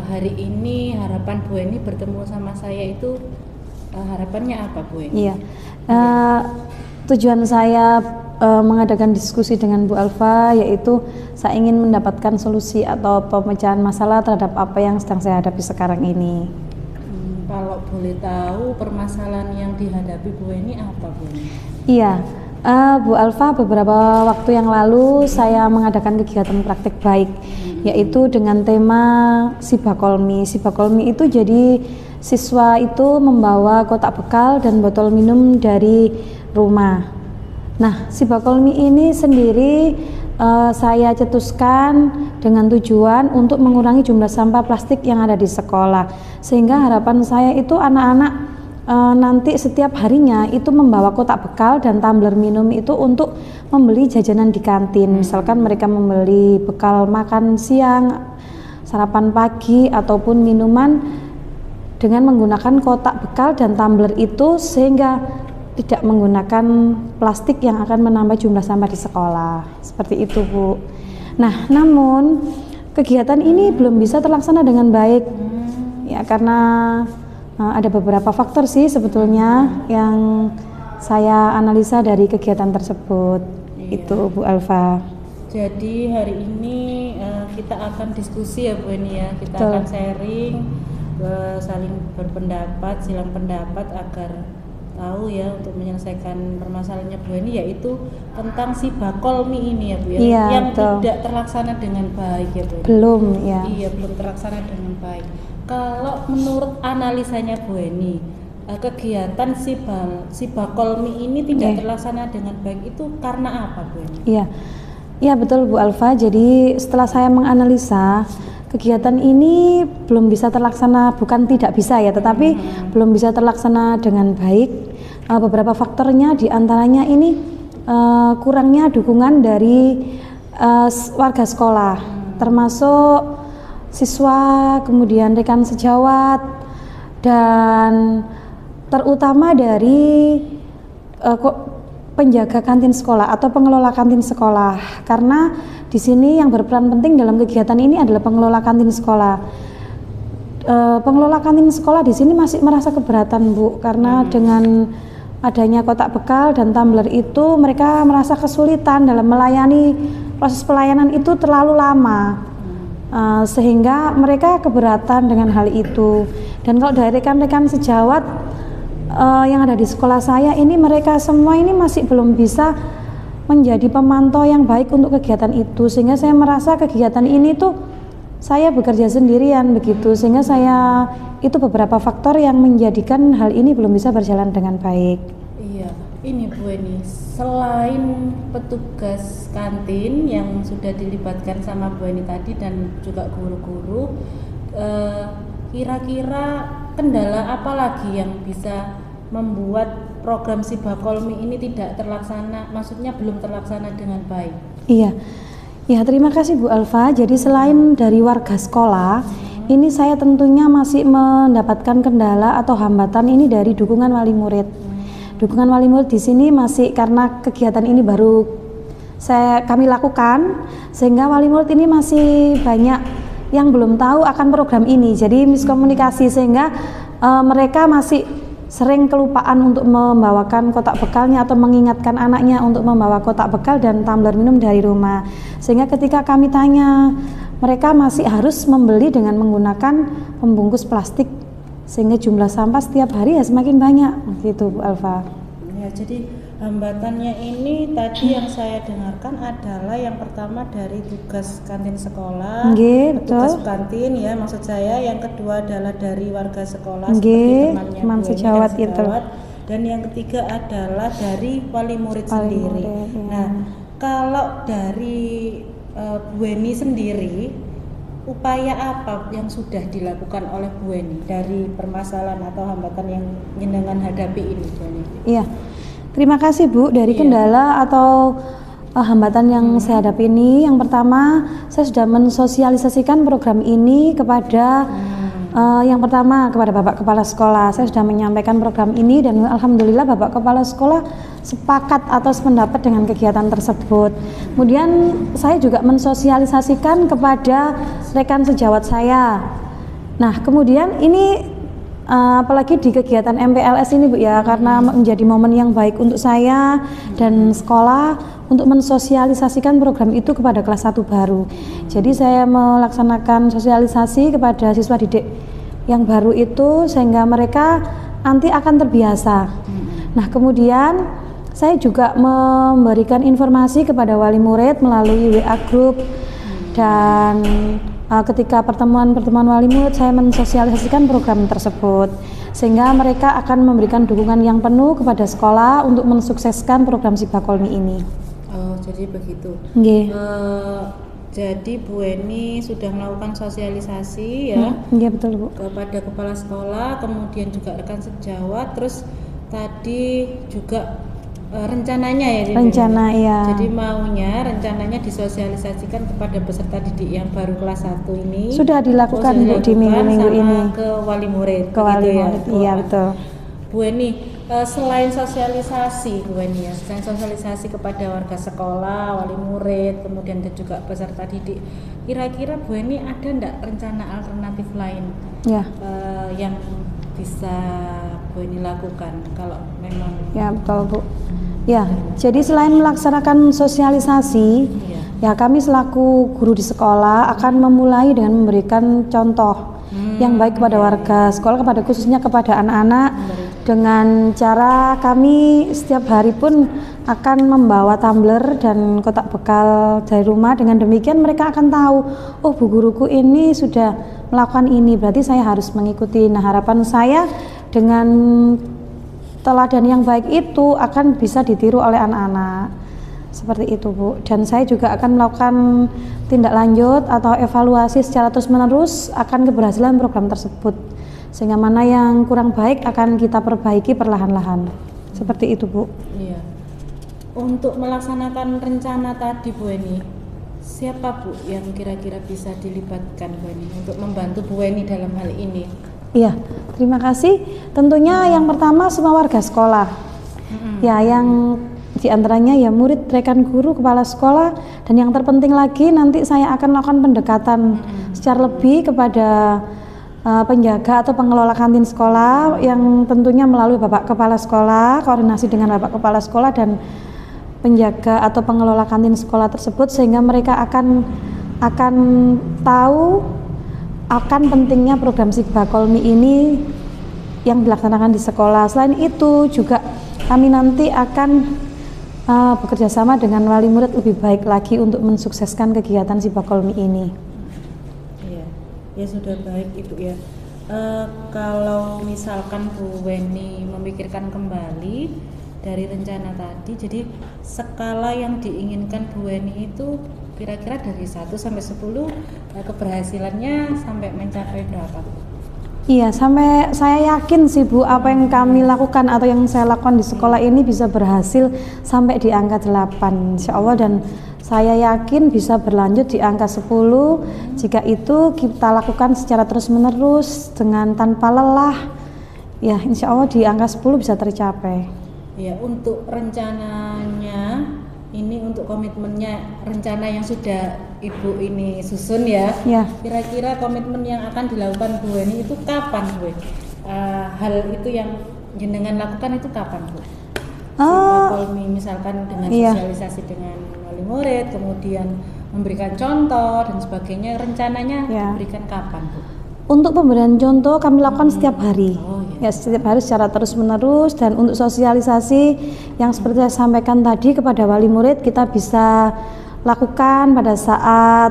hari ini harapan Bu Eni bertemu sama saya itu harapannya apa Bu Eni? Iya, tujuan saya mengadakan diskusi dengan Bu Alfa yaitu saya ingin mendapatkan solusi atau pemecahan masalah terhadap apa yang sedang saya hadapi sekarang ini. Kalau boleh tahu permasalahan yang dihadapi Bu Eni apa Bu Eni? Iya, Bu Alfa, beberapa waktu yang lalu saya mengadakan kegiatan praktik baik, yaitu dengan tema Sibakolmi. Sibakolmi itu jadi siswa itu membawa kotak bekal dan botol minum dari rumah. Nah, Sibakolmi ini sendiri saya cetuskan dengan tujuan untuk mengurangi jumlah sampah plastik yang ada di sekolah, sehingga harapan saya itu anak-anak nanti setiap harinya itu membawa kotak bekal dan tumbler minum itu untuk membeli jajanan di kantin. Misalkan mereka membeli bekal makan siang, sarapan pagi, ataupun minuman dengan menggunakan kotak bekal dan tumbler itu, sehingga tidak menggunakan plastik yang akan menambah jumlah sampah di sekolah. Seperti itu Bu. Nah, namun kegiatan ini belum bisa terlaksana dengan baik ya, karena ada beberapa faktor sih sebetulnya yang saya analisa dari kegiatan tersebut. Iya. Itu Bu Alfa. Jadi hari ini kita akan diskusi ya Bu Eni ya. Kita akan sharing, saling berpendapat, silang pendapat agar tahu ya untuk menyelesaikan permasalahannya Bu Eni, yaitu tentang Sibakolmi ini ya Bu ya. Iya, yang betul. Tidak terlaksana dengan baik ya Bu Eni. Belum ya. Iya, belum terlaksana dengan baik. Kalau menurut analisanya Bu Eni, kegiatan Sibakolmi ini tidak terlaksana dengan baik itu karena apa Bu Eni? Iya, iya betul Bu Alfa. Jadi setelah saya menganalisa, kegiatan ini belum bisa terlaksana, bukan tidak bisa ya, tetapi belum bisa terlaksana dengan baik. Beberapa faktornya diantaranya ini kurangnya dukungan dari warga sekolah, termasuk siswa, kemudian rekan sejawat, dan terutama dari penjaga kantin sekolah atau pengelola kantin sekolah, karena di sini yang berperan penting dalam kegiatan ini adalah pengelola kantin sekolah. Pengelola kantin sekolah di sini masih merasa keberatan Bu, karena dengan adanya kotak bekal dan tumbler itu mereka merasa kesulitan dalam melayani, proses pelayanan itu terlalu lama. Sehingga mereka keberatan dengan hal itu. Dan kalau dari rekan-rekan sejawat yang ada di sekolah saya ini, mereka semua ini masih belum bisa menjadi pemantau yang baik untuk kegiatan itu, sehingga saya merasa kegiatan ini tuh saya bekerja sendirian begitu, sehingga saya itu beberapa faktor yang menjadikan hal ini belum bisa berjalan dengan baik. Iya, ini Bu Eni, selain petugas kantin yang sudah dilibatkan sama Bu Eni tadi dan juga guru-guru, kira-kira kendala apa lagi yang bisa membuat program Sibakolmi ini tidak terlaksana, maksudnya belum terlaksana dengan baik? Iya, ya terima kasih Bu Alfa. Jadi selain dari warga sekolah, ini saya tentunya masih mendapatkan kendala atau hambatan ini dari dukungan wali murid. Dukungan wali murid di sini masih, karena kegiatan ini baru kami lakukan, sehingga wali murid ini masih banyak yang belum tahu akan program ini. Jadi miskomunikasi, sehingga mereka masih sering kelupaan untuk membawakan kotak bekalnya atau mengingatkan anaknya untuk membawa kotak bekal dan tumbler minum dari rumah. Sehingga ketika kami tanya, mereka masih harus membeli dengan menggunakan pembungkus plastik, sehingga jumlah sampah setiap hari ya semakin banyak gitu Bu Alfa. Ya, jadi hambatannya ini tadi yang saya dengarkan adalah yang pertama dari tugas kantin sekolah, tugas kantin ya maksud saya, yang kedua adalah dari warga sekolah seperti teman sejawat itu, dan yang ketiga adalah dari wali murid sendiri. Ya. Nah, kalau dari Bu Eni sendiri, upaya apa yang sudah dilakukan oleh Bu Eni dari permasalahan atau hambatan yang jenengan hadapi ini, Bu Eni? Iya. Terima kasih Bu, dari kendala atau hambatan yang saya hadapi ini, yang pertama saya sudah mensosialisasikan program ini kepada yang pertama kepada Bapak Kepala Sekolah. Saya sudah menyampaikan program ini dan alhamdulillah Bapak Kepala Sekolah sepakat atau sependapat dengan kegiatan tersebut. Kemudian saya juga mensosialisasikan kepada rekan sejawat saya. Nah, kemudian ini apalagi di kegiatan MPLS ini Bu ya, karena menjadi momen yang baik untuk saya dan sekolah untuk mensosialisasikan program itu kepada kelas 1 baru. Jadi saya melaksanakan sosialisasi kepada siswa didik yang baru itu sehingga mereka nanti akan terbiasa. Nah, kemudian saya juga memberikan informasi kepada wali murid melalui WA group, dan ketika pertemuan wali murid saya mensosialisasikan program tersebut sehingga mereka akan memberikan dukungan yang penuh kepada sekolah untuk mensukseskan program Sibakolmi ini. Oh, jadi begitu. Jadi Bu Eni sudah melakukan sosialisasi ya. Iya betul Bu. Kepada kepala sekolah, kemudian juga rekan sejawat, terus tadi juga rencananya ya. Jadi rencananya disosialisasikan kepada peserta didik yang baru kelas 1 ini. Sudah dilakukan Bu di minggu-minggu ini. Ke wali murid. Iya betul. Bu Eni, selain sosialisasi Bu Eni ya, selain sosialisasi kepada warga sekolah, wali murid, kemudian dan juga peserta didik, kira-kira Bu Eni ada enggak rencana alternatif lain yang bisa Bu Eni lakukan kalau memang? Ya betul Bu. Ya, jadi selain melaksanakan sosialisasi, ya kami selaku guru di sekolah akan memulai dengan memberikan contoh yang baik kepada warga sekolah, khususnya kepada anak-anak, dengan cara kami setiap hari pun akan membawa tumbler dan kotak bekal dari rumah. Dengan demikian mereka akan tahu, oh bu guruku ini sudah melakukan ini, berarti saya harus mengikuti. Nah, harapan saya dengan teladan yang baik itu akan bisa ditiru oleh anak-anak, seperti itu Bu. Dan saya juga akan melakukan tindak lanjut atau evaluasi secara terus-menerus akan keberhasilan program tersebut, sehingga mana yang kurang baik akan kita perbaiki perlahan-lahan, seperti itu Bu. Iya. Untuk melaksanakan rencana tadi Bu Eni, siapa Bu yang kira-kira bisa dilibatkan Bu Eni untuk membantu Bu Eni dalam hal ini? Iya, terima kasih. Tentunya yang pertama semua warga sekolah. Ya, yang diantaranya ya murid, rekan guru, kepala sekolah, dan yang terpenting lagi nanti saya akan melakukan pendekatan secara lebih kepada penjaga atau pengelola kantin sekolah, yang tentunya melalui Bapak Kepala Sekolah, koordinasi dengan Bapak Kepala Sekolah dan penjaga atau pengelola kantin sekolah tersebut, sehingga mereka akan tahu akan pentingnya program Sibakolmi ini yang dilaksanakan di sekolah. Selain itu juga kami nanti akan bekerja sama dengan wali murid lebih baik lagi untuk mensukseskan kegiatan Sibakolmi ini. Iya, ya sudah baik Ibu ya. Kalau misalkan Bu Weni memikirkan kembali dari rencana tadi, jadi skala yang diinginkan Bu Weni itu kira-kira dari 1 sampai 10 keberhasilannya sampai mencapai berapa? Iya, sampai saya yakin sih Bu, apa yang kami lakukan atau yang saya lakukan di sekolah ini bisa berhasil sampai di angka 8 insya Allah, dan saya yakin bisa berlanjut di angka 10 jika itu kita lakukan secara terus-menerus dengan tanpa lelah. Ya, insya Allah di angka 10 bisa tercapai. Ya, untuk rencananya ini, untuk komitmennya, rencana yang sudah Ibu ini susun ya, kira-kira komitmen yang akan dilakukan Bu Weni itu kapan Bu? Hal itu yang jenengan lakukan itu kapan Bu? Kolmi misalkan dengan iya. sosialisasi dengan wali murid, kemudian memberikan contoh dan sebagainya, rencananya diberikan kapan Bu? Untuk pemberian contoh kami lakukan setiap hari. Iya. Ya, setiap hari secara terus-menerus, dan untuk sosialisasi yang seperti saya sampaikan tadi kepada wali murid kita bisa lakukan pada saat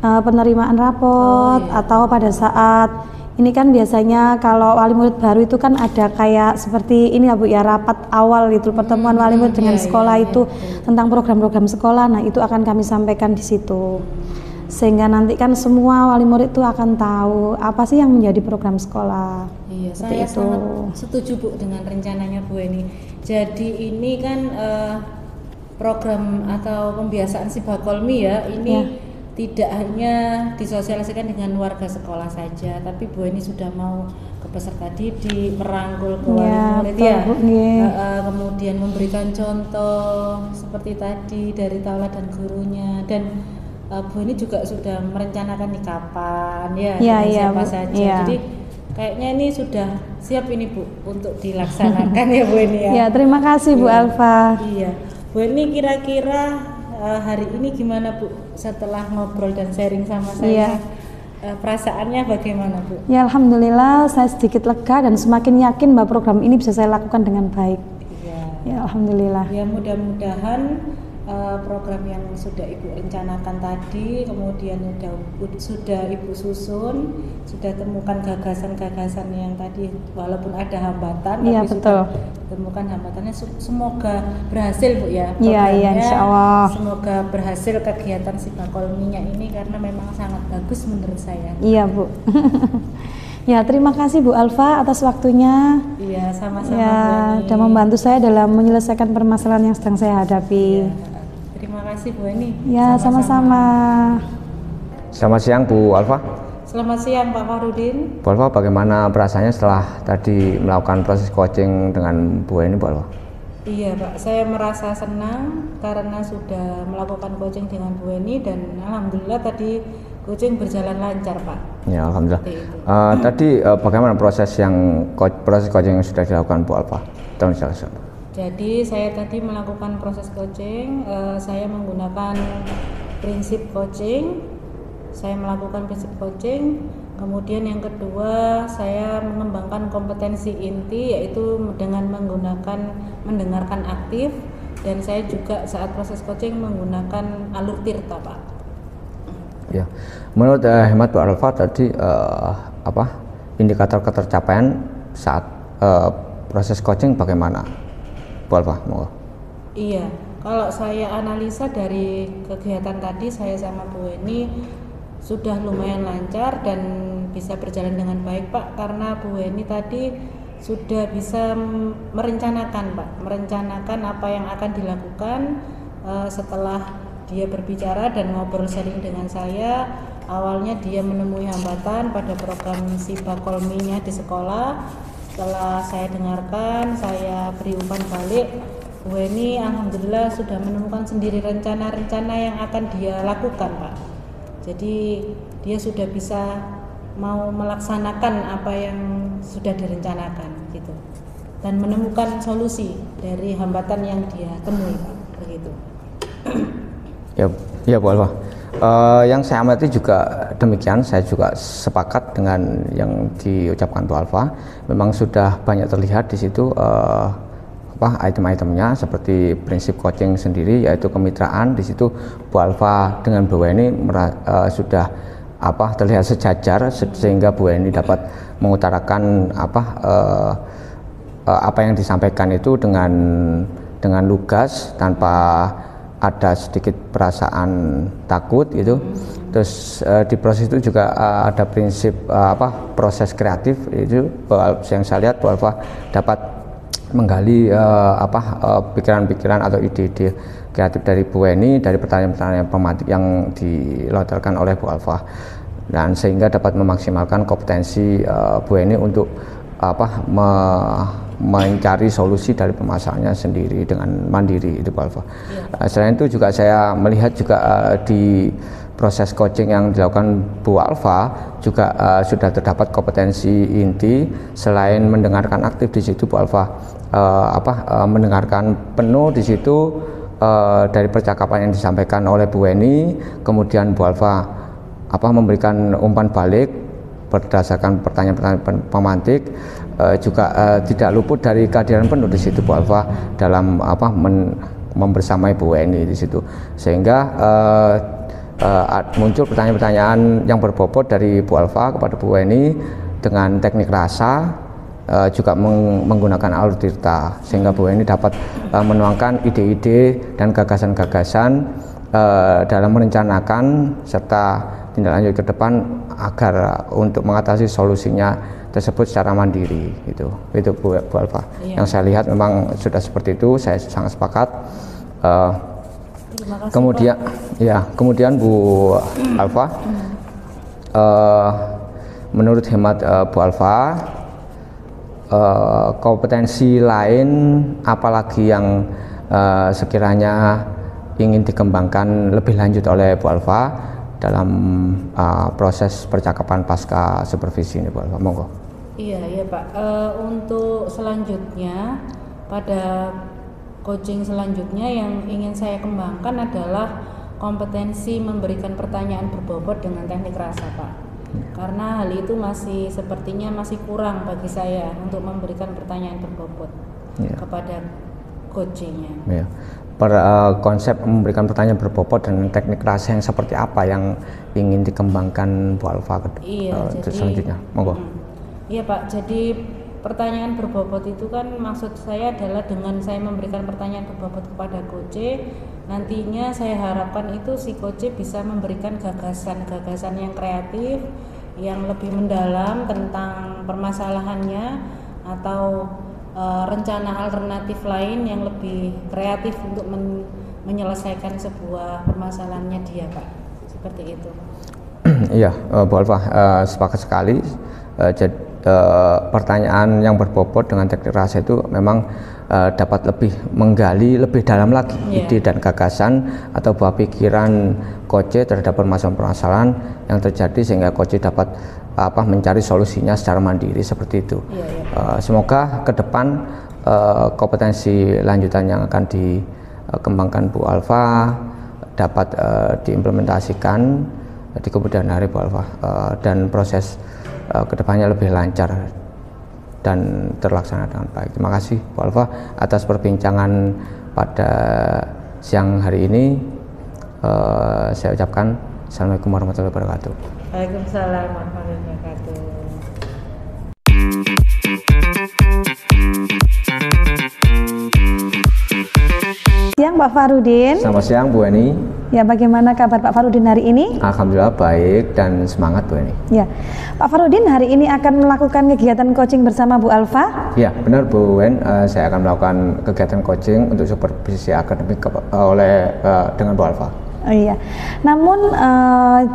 penerimaan raport atau pada saat ini kan biasanya kalau wali murid baru itu kan ada kayak seperti ini ya Bu ya, rapat awal itu pertemuan wali murid dengan sekolah itu tentang program-program sekolah. Nah, itu akan kami sampaikan di situ. Sehingga nanti kan semua wali murid itu akan tahu apa sih yang menjadi program sekolah. Iya, saya sangat setuju Bu dengan rencananya Bu Eni. Jadi ini kan program atau pembiasaan Sibakolmi ya, ini tidak hanya disosialisasikan dengan warga sekolah saja, tapi Bu Eni sudah mau ke peserta didik, merangkul ke wali murid kemudian memberikan contoh seperti tadi dari tauladan gurunya, dan Bu Eni juga sudah merencanakan nih kapan siapa saja. Jadi kayaknya ini sudah siap ini Bu untuk dilaksanakan ya Bu Eni ya. Ya, terima kasih Bu Alfa. Iya, Bu Eni kira-kira hari ini gimana Bu setelah ngobrol dan sharing sama saya? Perasaannya bagaimana Bu? Ya, alhamdulillah saya sedikit lega dan semakin yakin bahwa program ini bisa saya lakukan dengan baik. Ya, alhamdulillah. Ya, mudah-mudahan program yang sudah Ibu rencanakan tadi, kemudian sudah Ibu susun, sudah temukan gagasan-gagasan yang tadi walaupun ada hambatan, tapi sudah temukan hambatannya, semoga berhasil Bu ya programnya. Iya, insya Allah. Semoga berhasil kegiatan Sibakolminya ini karena memang sangat bagus menurut saya. Iya Bu. Ya, terima kasih Bu Alfa atas waktunya. Iya, sama-sama. Ya, sudah membantu saya dalam menyelesaikan permasalahan yang sedang saya hadapi. Terima kasih Bu Eni. Ya, sama-sama. Selamat siang Bu Alfa. Selamat siang Pak Farudin. Bu Alfa, bagaimana perasaannya setelah tadi melakukan proses coaching dengan Bu Eni Bu Alfa? Iya Pak, saya merasa senang karena sudah melakukan coaching dengan Bu Eni dan alhamdulillah tadi coaching berjalan lancar Pak. Ya, alhamdulillah. Tadi bagaimana proses coaching yang sudah dilakukan Bu Alfa? Tolong jelaskan. Jadi saya tadi melakukan proses coaching, saya menggunakan prinsip coaching, saya melakukan prinsip coaching, kemudian yang kedua saya mengembangkan kompetensi inti yaitu dengan menggunakan mendengarkan aktif, dan saya juga saat proses coaching menggunakan alur tirta Pak. Ya, menurut hemat Bu Alfa tadi indikator ketercapaian saat proses coaching bagaimana? Bu Alfa, Iya, kalau saya analisa dari kegiatan tadi saya sama Bu Eni sudah lumayan lancar dan bisa berjalan dengan baik Pak, karena Bu Eni tadi sudah bisa merencanakan apa yang akan dilakukan setelah dia berbicara dan ngobrol sharing dengan saya. Awalnya dia menemui hambatan pada program Sibakolminya di sekolah. Setelah saya dengarkan, saya beri umpan balik, Bu Eni alhamdulillah sudah menemukan sendiri rencana-rencana yang akan dia lakukan Pak. Jadi dia sudah bisa mau melaksanakan apa yang sudah direncanakan gitu, dan menemukan solusi dari hambatan yang dia temui Pak, begitu. Ya Bu Alfa. Yang saya amati juga demikian, saya juga sepakat dengan yang diucapkan Bu Alfa. Memang sudah banyak terlihat di situ item-itemnya seperti prinsip coaching sendiri, yaitu kemitraan. Di situ Bu Alfa dengan Bu Eni sudah terlihat sejajar, sehingga Bu Eni dapat mengutarakan apa yang disampaikan itu dengan lugas tanpa ada sedikit perasaan takut gitu. Terus di proses itu juga ada prinsip proses kreatif itu yang saya lihat Bu Alfa dapat menggali pikiran-pikiran atau ide-ide kreatif dari Bu Eni dari pertanyaan-pertanyaan pematik yang dilontarkan oleh Bu Alfa, dan sehingga dapat memaksimalkan kompetensi Bu Eni untuk mencari solusi dari permasalahannya sendiri dengan mandiri itu Bu Alfa. Selain itu juga saya melihat juga di proses coaching yang dilakukan Bu Alfa juga sudah terdapat kompetensi inti. Selain mendengarkan aktif di situ, Bu Alfa mendengarkan penuh di situ dari percakapan yang disampaikan oleh Bu Weni. Kemudian Bu Alfa memberikan umpan balik berdasarkan pertanyaan-pertanyaan pemantik. Juga tidak luput dari kehadiran penuh di situ Bu Alfa dalam membersamai Bu Weni di situ, sehingga muncul pertanyaan-pertanyaan yang berbobot dari Bu Alfa kepada Bu Weni dengan teknik rasa, juga menggunakan alur tirta, sehingga Bu Weni dapat menuangkan ide-ide dan gagasan-gagasan dalam merencanakan serta tindak lanjut ke depan agar untuk mengatasi solusinya tersebut secara mandiri. Itu Bu Alfa. Yang saya lihat memang sudah seperti itu, saya sangat sepakat. Kemudian kemudian Bu Alfa, menurut hemat Bu Alfa, kompetensi lain apalagi yang sekiranya ingin dikembangkan lebih lanjut oleh Bu Alfa dalam proses percakapan pasca supervisi ini, Bu Alfa? Monggo. Iya Pak, untuk selanjutnya pada coaching selanjutnya yang ingin saya kembangkan adalah kompetensi memberikan pertanyaan berbobot dengan teknik rasa, Pak. Karena hal itu sepertinya masih kurang bagi saya untuk memberikan pertanyaan berbobot kepada coachingnya. Yeah. Konsep memberikan pertanyaan berbobot dan teknik rasa yang seperti apa yang ingin dikembangkan Bu Alfa selanjutnya? Monggo. Iya Pak, jadi pertanyaan berbobot itu kan maksud saya adalah dengan saya memberikan pertanyaan berbobot kepada coach, nantinya saya harapkan itu si coach bisa memberikan gagasan yang kreatif, yang lebih mendalam tentang permasalahannya atau rencana alternatif lain yang lebih kreatif untuk menyelesaikan sebuah permasalahannya dia, Pak. Seperti itu. Iya, Bu Alfa, sepakat sekali. Jadi pertanyaan yang berbobot dengan teknik rasa itu memang dapat lebih menggali lebih dalam lagi ide dan gagasan atau buah pikiran coach terhadap permasalahan-permasalahan yang terjadi, sehingga coach dapat mencari solusinya secara mandiri seperti itu. Semoga ke depan kompetensi lanjutan yang akan dikembangkan Bu Alfa dapat diimplementasikan di kemudian hari, Bu Alfa, dan proses kedepannya lebih lancar dan terlaksana dengan baik. Terima kasih Bu Alfa atas perbincangan pada siang hari ini. Saya ucapkan Assalamualaikum warahmatullahi wabarakatuh. Waalaikumsalam warahmatullahi wabarakatuh. Siang Pak Farudin. Selamat siang Bu Eni. Ya, bagaimana kabar Pak Farudin hari ini? Alhamdulillah baik dan semangat Bu Eni. Ya, Pak Farudin hari ini akan melakukan kegiatan coaching bersama Bu Alfa? Ya, benar Bu Wen. Saya akan melakukan kegiatan coaching untuk supervisi akademik dengan Bu Alfa. Oh iya. Namun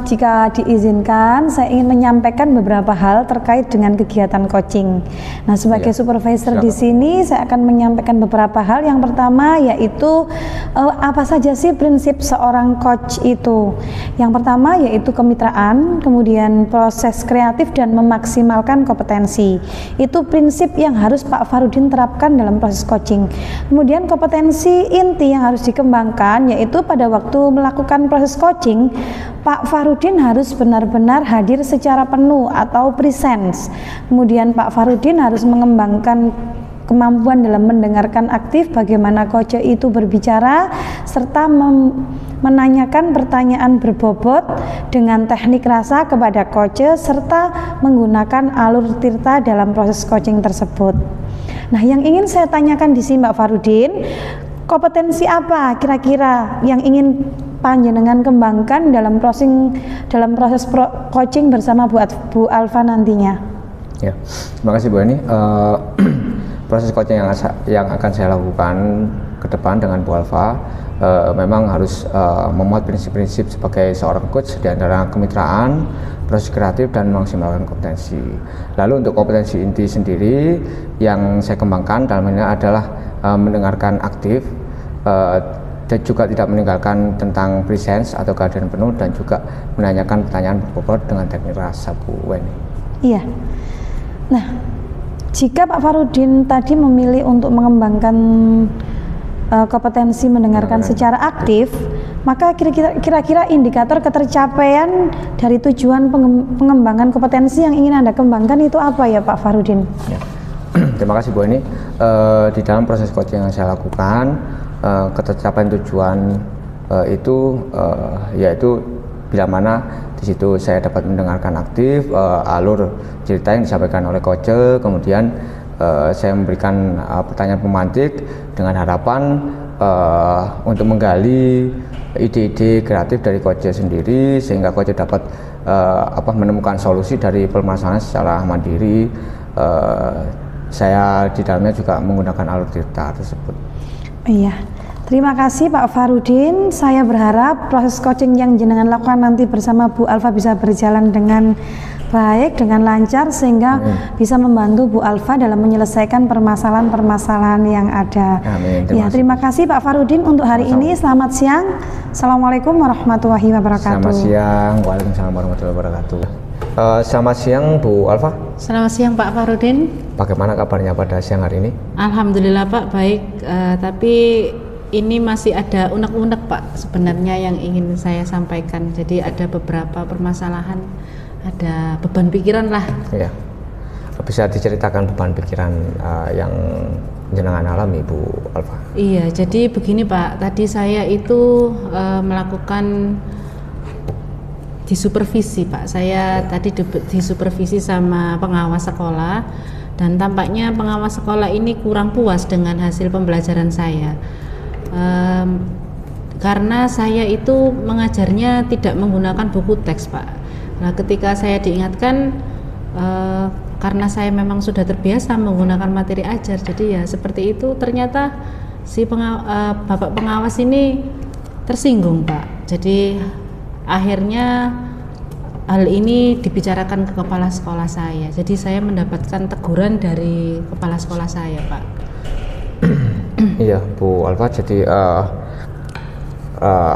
jika diizinkan, saya ingin menyampaikan beberapa hal terkait dengan kegiatan coaching. Nah, sebagai supervisor di sini, saya akan menyampaikan beberapa hal. Yang pertama yaitu apa saja sih prinsip seorang coach itu? Yang pertama yaitu kemitraan, kemudian proses kreatif dan memaksimalkan kompetensi. Itu prinsip yang harus Pak Farudin terapkan dalam proses coaching. Kemudian kompetensi inti yang harus dikembangkan yaitu pada waktu melakukan proses coaching, Pak Farudin harus benar-benar hadir secara penuh atau presence. Kemudian Pak Farudin harus mengembangkan kemampuan dalam mendengarkan aktif bagaimana coach itu berbicara, serta menanyakan pertanyaan berbobot dengan teknik rasa kepada coach, serta menggunakan alur tirta dalam proses coaching tersebut. Nah, yang ingin saya tanyakan di sini Mbak Farudin, kompetensi apa kira-kira yang ingin panjenengan kembangkan dalam proses coaching bersama Bu Alfa nantinya? Ya, terima kasih Bu Eni. Proses coaching yang akan saya lakukan ke depan dengan Bu Alfa memang harus memuat prinsip-prinsip sebagai seorang coach, di antara kemitraan, proses kreatif, dan memaksimalkan kompetensi. Lalu untuk kompetensi inti sendiri yang saya kembangkan dalam ini adalah mendengarkan aktif, dan juga tidak meninggalkan tentang presence atau kehadiran penuh, dan juga menanyakan pertanyaan berbobot dengan teknik rasa, Bu Weni. Iya. Nah, jika Pak Farudin tadi memilih untuk mengembangkan kompetensi mendengarkan secara aktif, maka kira-kira indikator ketercapaian dari tujuan pengembangan kompetensi yang ingin Anda kembangkan itu apa ya Pak Farudin? Ya. Terima kasih Bu Weni. Di dalam proses coaching yang saya lakukan, ketercapaian tujuan itu yaitu bila mana di situ saya dapat mendengarkan aktif alur cerita yang disampaikan oleh coach, kemudian saya memberikan pertanyaan pemantik dengan harapan untuk menggali ide-ide kreatif dari coach sendiri, sehingga coach dapat menemukan solusi dari permasalahan secara mandiri. Saya di dalamnya juga menggunakan alur cerita tersebut. Iya. Terima kasih Pak Farudin. Saya berharap proses coaching yang jenengan lakukan nanti bersama Bu Alfa bisa berjalan dengan baik, dengan lancar, sehingga bisa membantu Bu Alfa dalam menyelesaikan permasalahan-permasalahan yang ada. Amin. Terima kasih Pak Farudin untuk hari ini. Selamat siang. Assalamualaikum warahmatullahi wabarakatuh. Selamat siang. Waalaikumsalam warahmatullahi wabarakatuh. Selamat siang Bu Alfa. Selamat siang Pak Farudin. Bagaimana kabarnya pada siang hari ini? Alhamdulillah Pak, baik. Tapi ini masih ada unek-unek Pak sebenarnya yang ingin saya sampaikan. Jadi ada beberapa permasalahan, ada beban pikiran lah. Iya. Bisa diceritakan beban pikiran yang jenengan alami Bu Alfa? Iya, jadi begini Pak, tadi saya itu melakukan disupervisi Pak. Saya tadi disupervisi sama pengawas sekolah, dan tampaknya pengawas sekolah ini kurang puas dengan hasil pembelajaran saya. Karena saya itu mengajarnya tidak menggunakan buku teks Pak. Nah, ketika saya diingatkan, karena saya memang sudah terbiasa menggunakan materi ajar, jadi ya seperti itu, ternyata si Bapak pengawas ini tersinggung Pak. Jadi akhirnya hal ini dibicarakan ke kepala sekolah saya. Jadi saya mendapatkan teguran dari kepala sekolah saya Pak. Iya Bu Alfa, jadi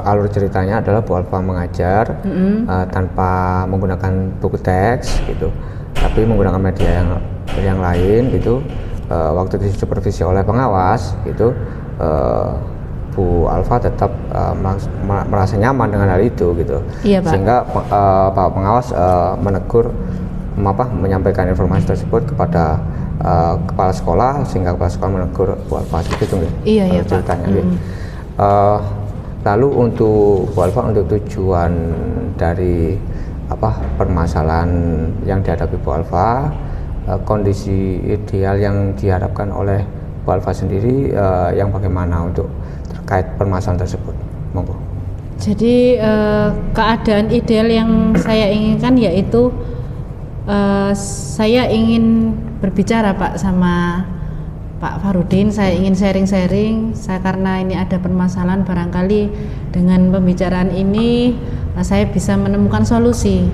alur ceritanya adalah Bu Alfa mengajar tanpa menggunakan buku teks gitu, tapi menggunakan media yang lain gitu. Waktu disupervisi oleh pengawas gitu, Bu Alfa tetap merasa nyaman dengan hal itu gitu. Iya, Pak. Sehingga Pak pengawas menegur, menyampaikan informasi tersebut kepada kepala sekolah, sehingga kepala sekolah menegur Bu Alfa gitu. Iya Pak. Lalu untuk Bu Alfa, untuk tujuan dari permasalahan yang dihadapi Bu Alfa, kondisi ideal yang diharapkan oleh Bu Alfa sendiri yang bagaimana untuk terkait permasalahan tersebut? Monggo. Jadi keadaan ideal yang saya inginkan yaitu saya ingin berbicara Pak sama Pak Farudin. Saya ingin sharing-sharing. Karena ini ada permasalahan, barangkali dengan pembicaraan ini saya bisa menemukan solusi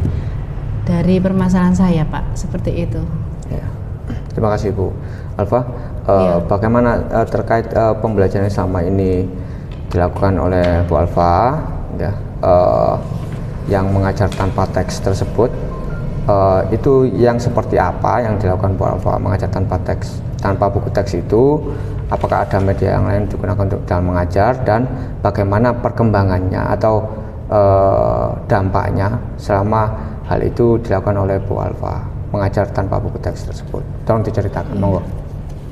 dari permasalahan saya Pak. Seperti itu. Ya. Terima kasih Bu Alfa. Bagaimana terkait pembelajaran selama ini dilakukan oleh Bu Alfa, ya, yang mengajar tanpa teks tersebut, itu yang seperti apa yang dilakukan Bu Alfa mengajar tanpa teks, tanpa buku teks itu? Apakah ada media yang lain digunakan untuk dalam mengajar, dan bagaimana perkembangannya atau dampaknya selama hal itu dilakukan oleh Bu Alfa mengajar tanpa buku teks tersebut? Tolong diceritakan, monggo.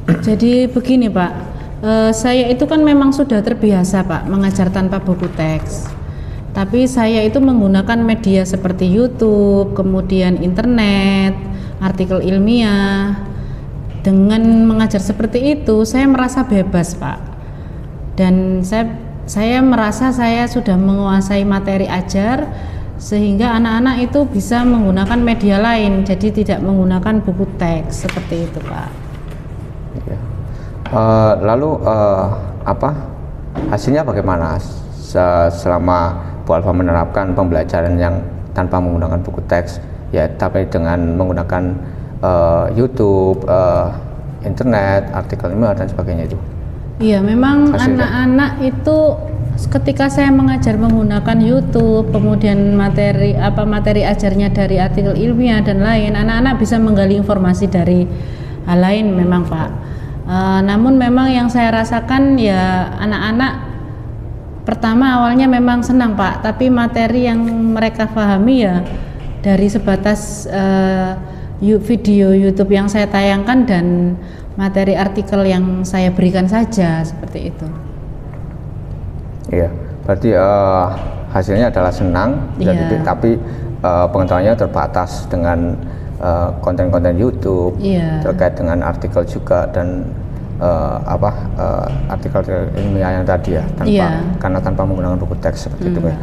Jadi begini Pak, saya itu kan memang sudah terbiasa Pak mengajar tanpa buku teks. Tapi saya itu menggunakan media seperti YouTube, kemudian internet, artikel ilmiah. Dengan mengajar seperti itu, saya merasa bebas Pak. Dan saya merasa saya sudah menguasai materi ajar, sehingga anak-anak itu bisa menggunakan media lain, jadi tidak menggunakan buku teks, seperti itu Pak. Ya. Lalu hasilnya bagaimana selama Bu Alfa menerapkan pembelajaran yang tanpa menggunakan buku teks, ya, tapi dengan menggunakan YouTube, internet, artikel ilmiah dan sebagainya itu? Iya, memang anak-anak itu Ketika saya mengajar menggunakan YouTube, kemudian materi ajarnya dari artikel ilmiah dan lain, anak-anak bisa menggali informasi dari hal lain memang Pak. Namun memang yang saya rasakan ya anak-anak pertama awalnya memang senang Pak, tapi materi yang mereka pahami ya dari sebatas video YouTube yang saya tayangkan dan materi artikel yang saya berikan saja, seperti itu. Iya, berarti hasilnya adalah senang, tapi pengetahuannya terbatas dengan konten-konten YouTube terkait dengan artikel juga dan artikel ilmiah yang tadi ya, karena tanpa menggunakan buku teks seperti itu ya.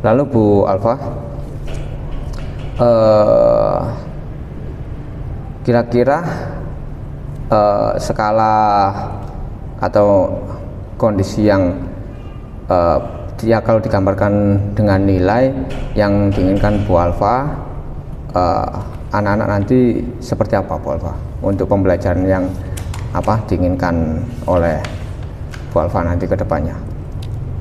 Lalu Bu Alfa, kira-kira skala atau kondisi yang ya kalau digambarkan dengan nilai yang diinginkan Bu Alfa, anak-anak nanti seperti apa Bu Alfa untuk pembelajaran yang diinginkan oleh Bu Alfa nanti ke depannya?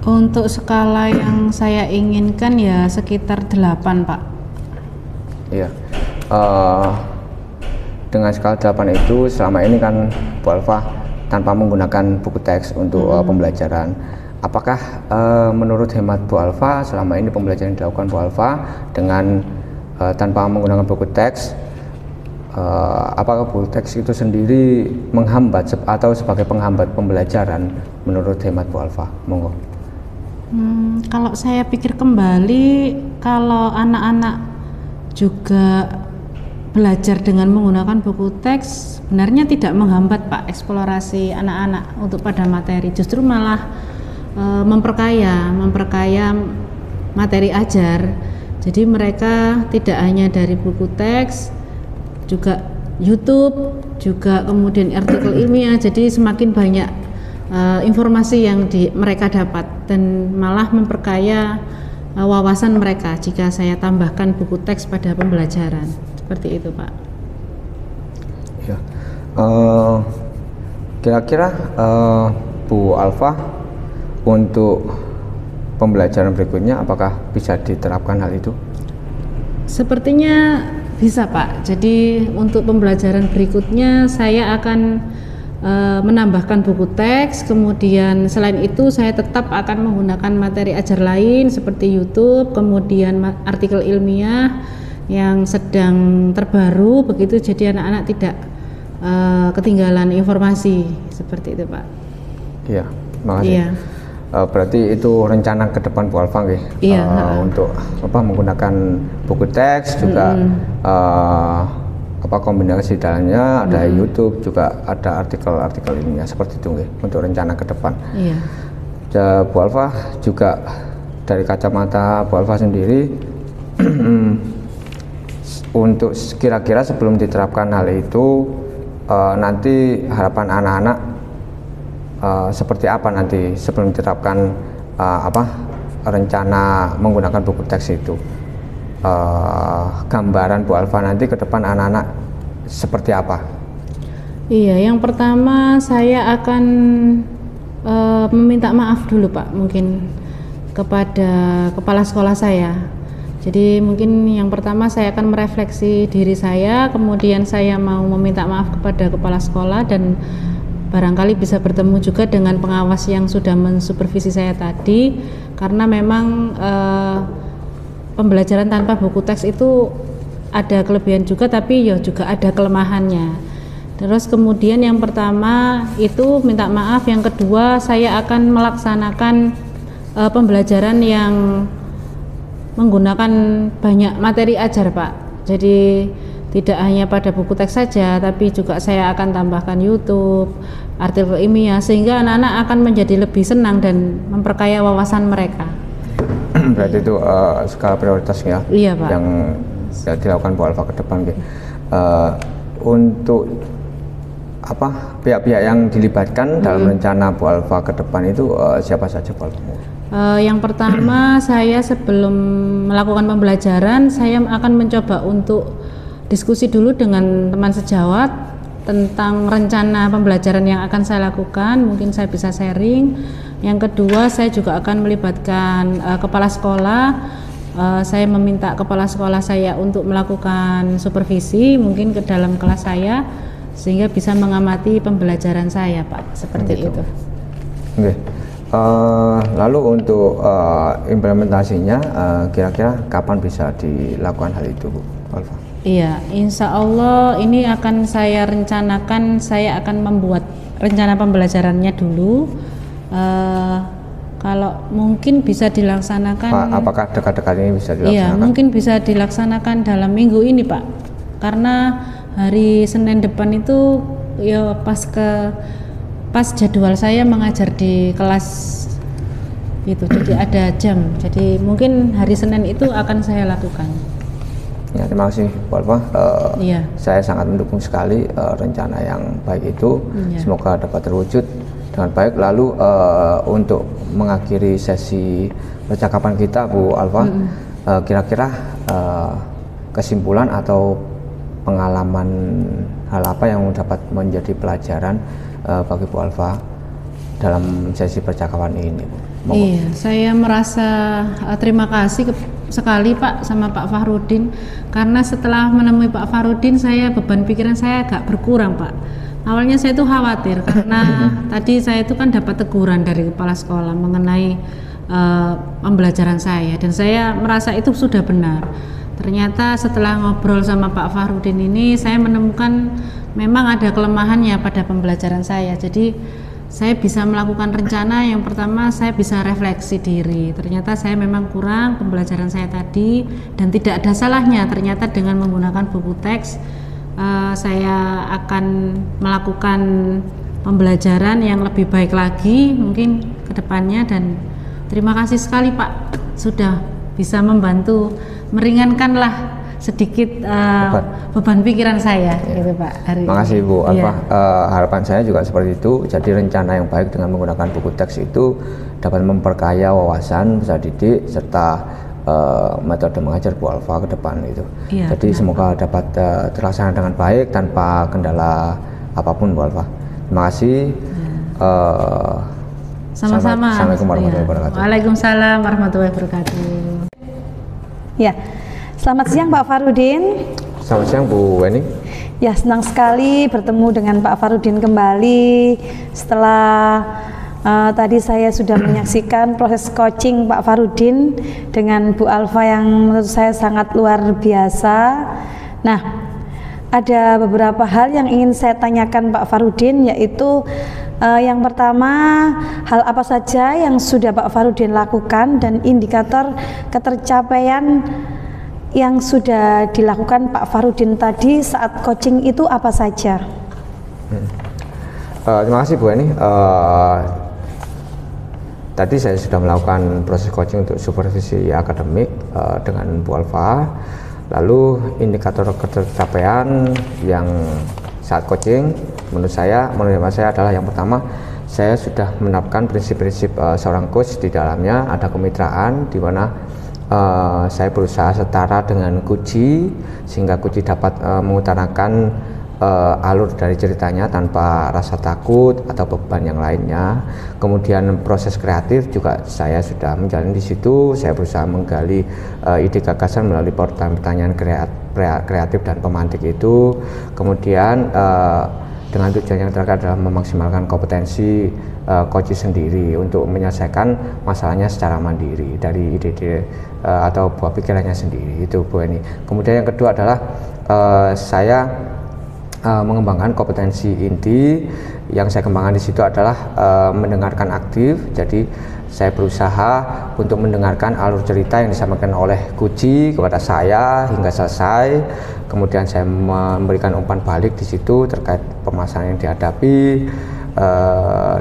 Untuk skala yang saya inginkan ya sekitar 8 Pak. Iya, dengan skala 8 itu selama ini kan Bu Alfa tanpa menggunakan buku teks untuk pembelajaran. Apakah menurut hemat Bu Alfa selama ini pembelajaran yang dilakukan Bu Alfa dengan tanpa menggunakan buku teks, apakah buku teks itu sendiri menghambat atau sebagai penghambat pembelajaran menurut hemat Bu Alfa? Monggo. Kalau saya pikir kembali, kalau anak-anak juga belajar dengan menggunakan buku teks sebenarnya tidak menghambat Pak eksplorasi anak-anak untuk pada materi, justru malah memperkaya materi ajar. Jadi mereka tidak hanya dari buku teks, juga YouTube, juga kemudian artikel ilmiah, jadi semakin banyak informasi yang mereka dapat dan malah memperkaya wawasan mereka jika saya tambahkan buku teks pada pembelajaran. Seperti itu Pak. Ya, kira-kira Bu Alfa untuk pembelajaran berikutnya apakah bisa diterapkan hal itu? Sepertinya bisa Pak. Jadi untuk pembelajaran berikutnya saya akan menambahkan buku teks, kemudian selain itu saya tetap akan menggunakan materi ajar lain seperti YouTube, kemudian artikel ilmiah yang sedang terbaru begitu, jadi anak-anak tidak ketinggalan informasi seperti itu Pak. Iya, makasih. Iya. Berarti itu rencana ke depan Bu Alfa nggih? Iya. Untuk menggunakan buku teks juga kombinasi dalamnya ada YouTube, juga ada artikel-artikel ilmiah seperti itu nggih untuk rencana ke depan. Iya. Bu Alfa juga dari kacamata Bu Alfa sendiri untuk kira-kira sebelum diterapkan hal itu nanti harapan anak-anak seperti apa nanti sebelum diterapkan rencana menggunakan buku teks itu, gambaran Bu Alfa nanti ke depan anak-anak seperti apa? Iya, yang pertama saya akan meminta maaf dulu Pak, mungkin kepada kepala sekolah saya. Jadi mungkin yang pertama saya akan merefleksi diri saya, kemudian saya mau meminta maaf kepada kepala sekolah dan barangkali bisa bertemu juga dengan pengawas yang sudah mensupervisi saya tadi, karena memang pembelajaran tanpa buku teks itu ada kelebihan juga tapi ya juga ada kelemahannya. Terus kemudian yang pertama itu minta maaf, yang kedua saya akan melaksanakan pembelajaran yang menggunakan banyak materi ajar Pak. Jadi tidak hanya pada buku teks saja, tapi juga saya akan tambahkan YouTube, artikel ilmiah, sehingga anak-anak akan menjadi lebih senang dan memperkaya wawasan mereka. Berarti itu skala prioritas ya, iya, Pak, yang dilakukan Bu Alfa ke depan. Untuk pihak-pihak yang dilibatkan dalam rencana Bu Alfa ke depan itu siapa saja Bu Alfa? Yang pertama saya sebelum melakukan pembelajaran saya akan mencoba untuk diskusi dulu dengan teman sejawat, tentang rencana pembelajaran yang akan saya lakukan, mungkin saya bisa sharing. Yang kedua, saya juga akan melibatkan kepala sekolah. Saya meminta kepala sekolah saya untuk melakukan supervisi mungkin ke dalam kelas saya, sehingga bisa mengamati pembelajaran saya, Pak, seperti itu. Oke. Lalu untuk implementasinya kira-kira kapan bisa dilakukan hal itu, Bu Alfa? Iya, insya Allah ini akan saya rencanakan, saya akan membuat rencana pembelajarannya dulu. Kalau mungkin bisa dilaksanakan. Apakah dekat-dekat ini bisa dilaksanakan? Iya, mungkin bisa dilaksanakan dalam minggu ini, Pak. Karena hari Senin depan itu ya pas jadwal saya mengajar di kelas itu, jadi ada jam. Jadi mungkin hari Senin itu akan saya lakukan. Ya, terima kasih Bu Alfa. Iya. Saya sangat mendukung sekali rencana yang baik itu. Iya. Semoga dapat terwujud dengan baik. Lalu untuk mengakhiri sesi percakapan kita, Bu Alfa, kira-kira kesimpulan atau pengalaman hal apa yang dapat menjadi pelajaran bagi Bu Alfa dalam sesi percakapan ini, Bu? Iya, saya merasa terima kasih sekali Pak sama Pak Fahrudin, karena setelah menemui Pak Fahrudin saya beban pikiran saya agak berkurang, Pak. Awalnya saya itu khawatir karena tadi saya itu kan dapat teguran dari kepala sekolah mengenai pembelajaran saya, dan saya merasa itu sudah benar. Ternyata setelah ngobrol sama Pak Fahrudin ini saya menemukan memang ada kelemahannya pada pembelajaran saya. Jadi saya bisa melakukan rencana. Yang pertama, saya bisa refleksi diri. Ternyata saya memang kurang pembelajaran saya tadi, dan tidak ada salahnya ternyata dengan menggunakan buku teks. Saya akan melakukan pembelajaran yang lebih baik lagi mungkin ke depannya, dan terima kasih sekali Pak sudah bisa membantu meringankanlah sedikit beban pikiran saya, gitu Pak. Terima kasih Bu Alfa. Harapan saya juga seperti itu. Jadi rencana yang baik dengan menggunakan buku teks itu dapat memperkaya wawasan peserta didik serta metode mengajar Bu Alfa ke depan itu. Jadi semoga dapat terlaksana dengan baik tanpa kendala apapun, Bu Alfa. Terima kasih. Sama-sama. Assalamualaikum warahmatullahi wabarakatuh. Waalaikumsalam warahmatullahi wabarakatuh. Ya. Selamat siang Pak Fahrudin. Selamat siang Bu Weni. Ya, senang sekali bertemu dengan Pak Fahrudin kembali setelah tadi saya sudah menyaksikan proses coaching Pak Fahrudin dengan Bu Alfa yang menurut saya sangat luar biasa. Nah, ada beberapa hal yang ingin saya tanyakan Pak Fahrudin, yaitu yang pertama, hal apa saja yang sudah Pak Fahrudin lakukan dan indikator ketercapaian yang sudah dilakukan Pak Fahrudin tadi saat coaching itu apa saja? Terima kasih Bu Eni. Tadi saya sudah melakukan proses coaching untuk supervisi akademik dengan Bu Alfa. Lalu indikator ketercapaian yang saat coaching menurut saya adalah yang pertama, saya sudah menerapkan prinsip-prinsip seorang coach. Di dalamnya ada kemitraan, di mana saya berusaha setara dengan Kuci sehingga Kuci dapat mengutarakan alur dari ceritanya tanpa rasa takut atau beban yang lainnya. Kemudian proses kreatif juga saya sudah menjalani di situ. Saya berusaha menggali ide gagasan melalui pertanyaan kreatif dan pemantik itu. Kemudian dengan tujuan yang terakhir adalah memaksimalkan kompetensi coach sendiri untuk menyelesaikan masalahnya secara mandiri dari ide-ide atau buah pikirannya sendiri, itu Bu Eni. Kemudian yang kedua adalah saya mengembangkan kompetensi inti. Yang saya kembangkan di situ adalah mendengarkan aktif. Jadi saya berusaha untuk mendengarkan alur cerita yang disampaikan oleh Kuci kepada saya hingga selesai. Kemudian saya memberikan umpan balik di situ terkait permasalahan yang dihadapi,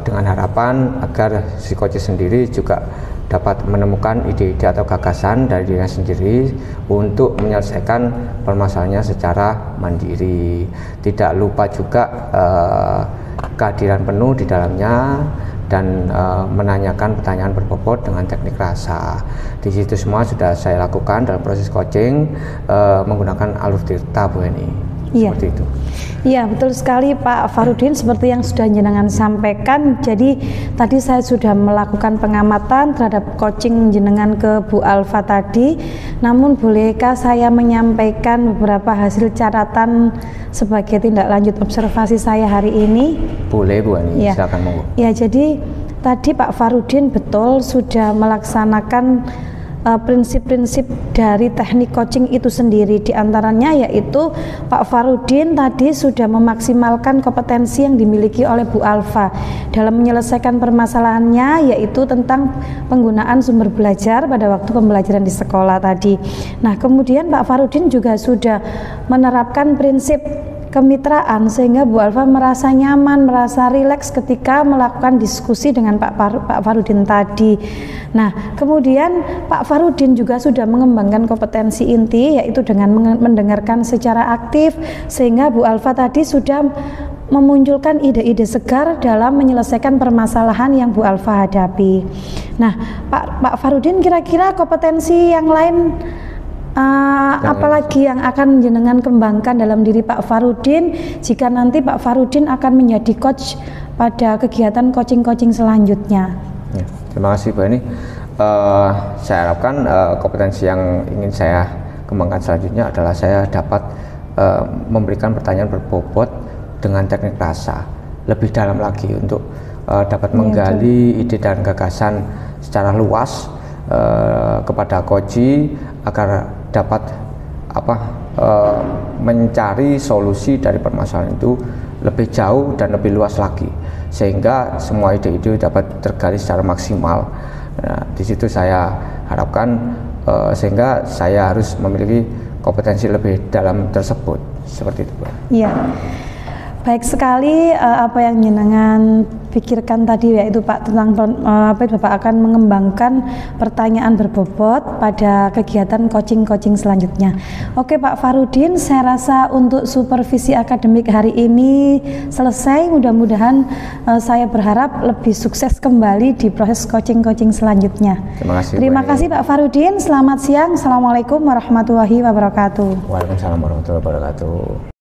dengan harapan agar si coach sendiri juga dapat menemukan ide-ide atau gagasan dari dirinya sendiri untuk menyelesaikan permasalahannya secara mandiri. Tidak lupa juga kehadiran penuh di dalamnya dan menanyakan pertanyaan berbobot dengan teknik rasa. Di situ semua sudah saya lakukan dalam proses coaching menggunakan alur tirta, Bu Eni. Iya. Seperti itu. Iya, betul sekali Pak Farudin, seperti yang sudah jenengan sampaikan. Jadi tadi saya sudah melakukan pengamatan terhadap coaching jenengan ke Bu Alfa tadi. Namun bolehkah saya menyampaikan beberapa hasil catatan sebagai tindak lanjut observasi saya hari ini? Boleh Bu Ani, Ya. silakan monggo. Ya, jadi tadi Pak Farudin betul sudah melaksanakan prinsip-prinsip dari teknik coaching itu sendiri. Di antaranya yaitu Pak Farudin tadi sudah memaksimalkan kompetensi yang dimiliki oleh Bu Alfa dalam menyelesaikan permasalahannya, yaitu tentang penggunaan sumber belajar pada waktu pembelajaran di sekolah tadi. Nah, kemudian Pak Farudin juga sudah menerapkan prinsip kemitraan sehingga Bu Alfa merasa nyaman, merasa rileks ketika melakukan diskusi dengan Pak Farudin tadi. Nah, kemudian Pak Farudin juga sudah mengembangkan kompetensi inti, yaitu dengan mendengarkan secara aktif, sehingga Bu Alfa tadi sudah memunculkan ide-ide segar dalam menyelesaikan permasalahan yang Bu Alfa hadapi. Nah, Pak Farudin, kira-kira kompetensi yang lain apalagi yang akan jenengan kembangkan dalam diri Pak Farudin jika nanti Pak Farudin akan menjadi coach pada kegiatan coaching-coaching selanjutnya? Ya, terima kasih Bu Ani. Saya harapkan kompetensi yang ingin saya kembangkan selanjutnya adalah saya dapat memberikan pertanyaan berbobot dengan teknik rasa lebih dalam lagi untuk dapat menggali ide dan gagasan secara luas kepada coach agar dapat mencari solusi dari permasalahan itu lebih jauh dan lebih luas lagi, sehingga semua ide-ide dapat tergali secara maksimal. Nah, di situ saya harapkan sehingga saya harus memiliki kompetensi lebih dalam tersebut, seperti itu, Bu. Iya. Baik sekali apa yang jenengan pikirkan tadi, yaitu Pak tentang Bapak akan mengembangkan pertanyaan berbobot pada kegiatan coaching-coaching selanjutnya. Oke Pak Farudin, saya rasa untuk supervisi akademik hari ini selesai. Mudah-mudahan saya berharap lebih sukses kembali di proses coaching-coaching selanjutnya. Terima kasih Pak Farudin. Selamat siang. Assalamualaikum warahmatullahi wabarakatuh. Waalaikumsalam warahmatullahi wabarakatuh.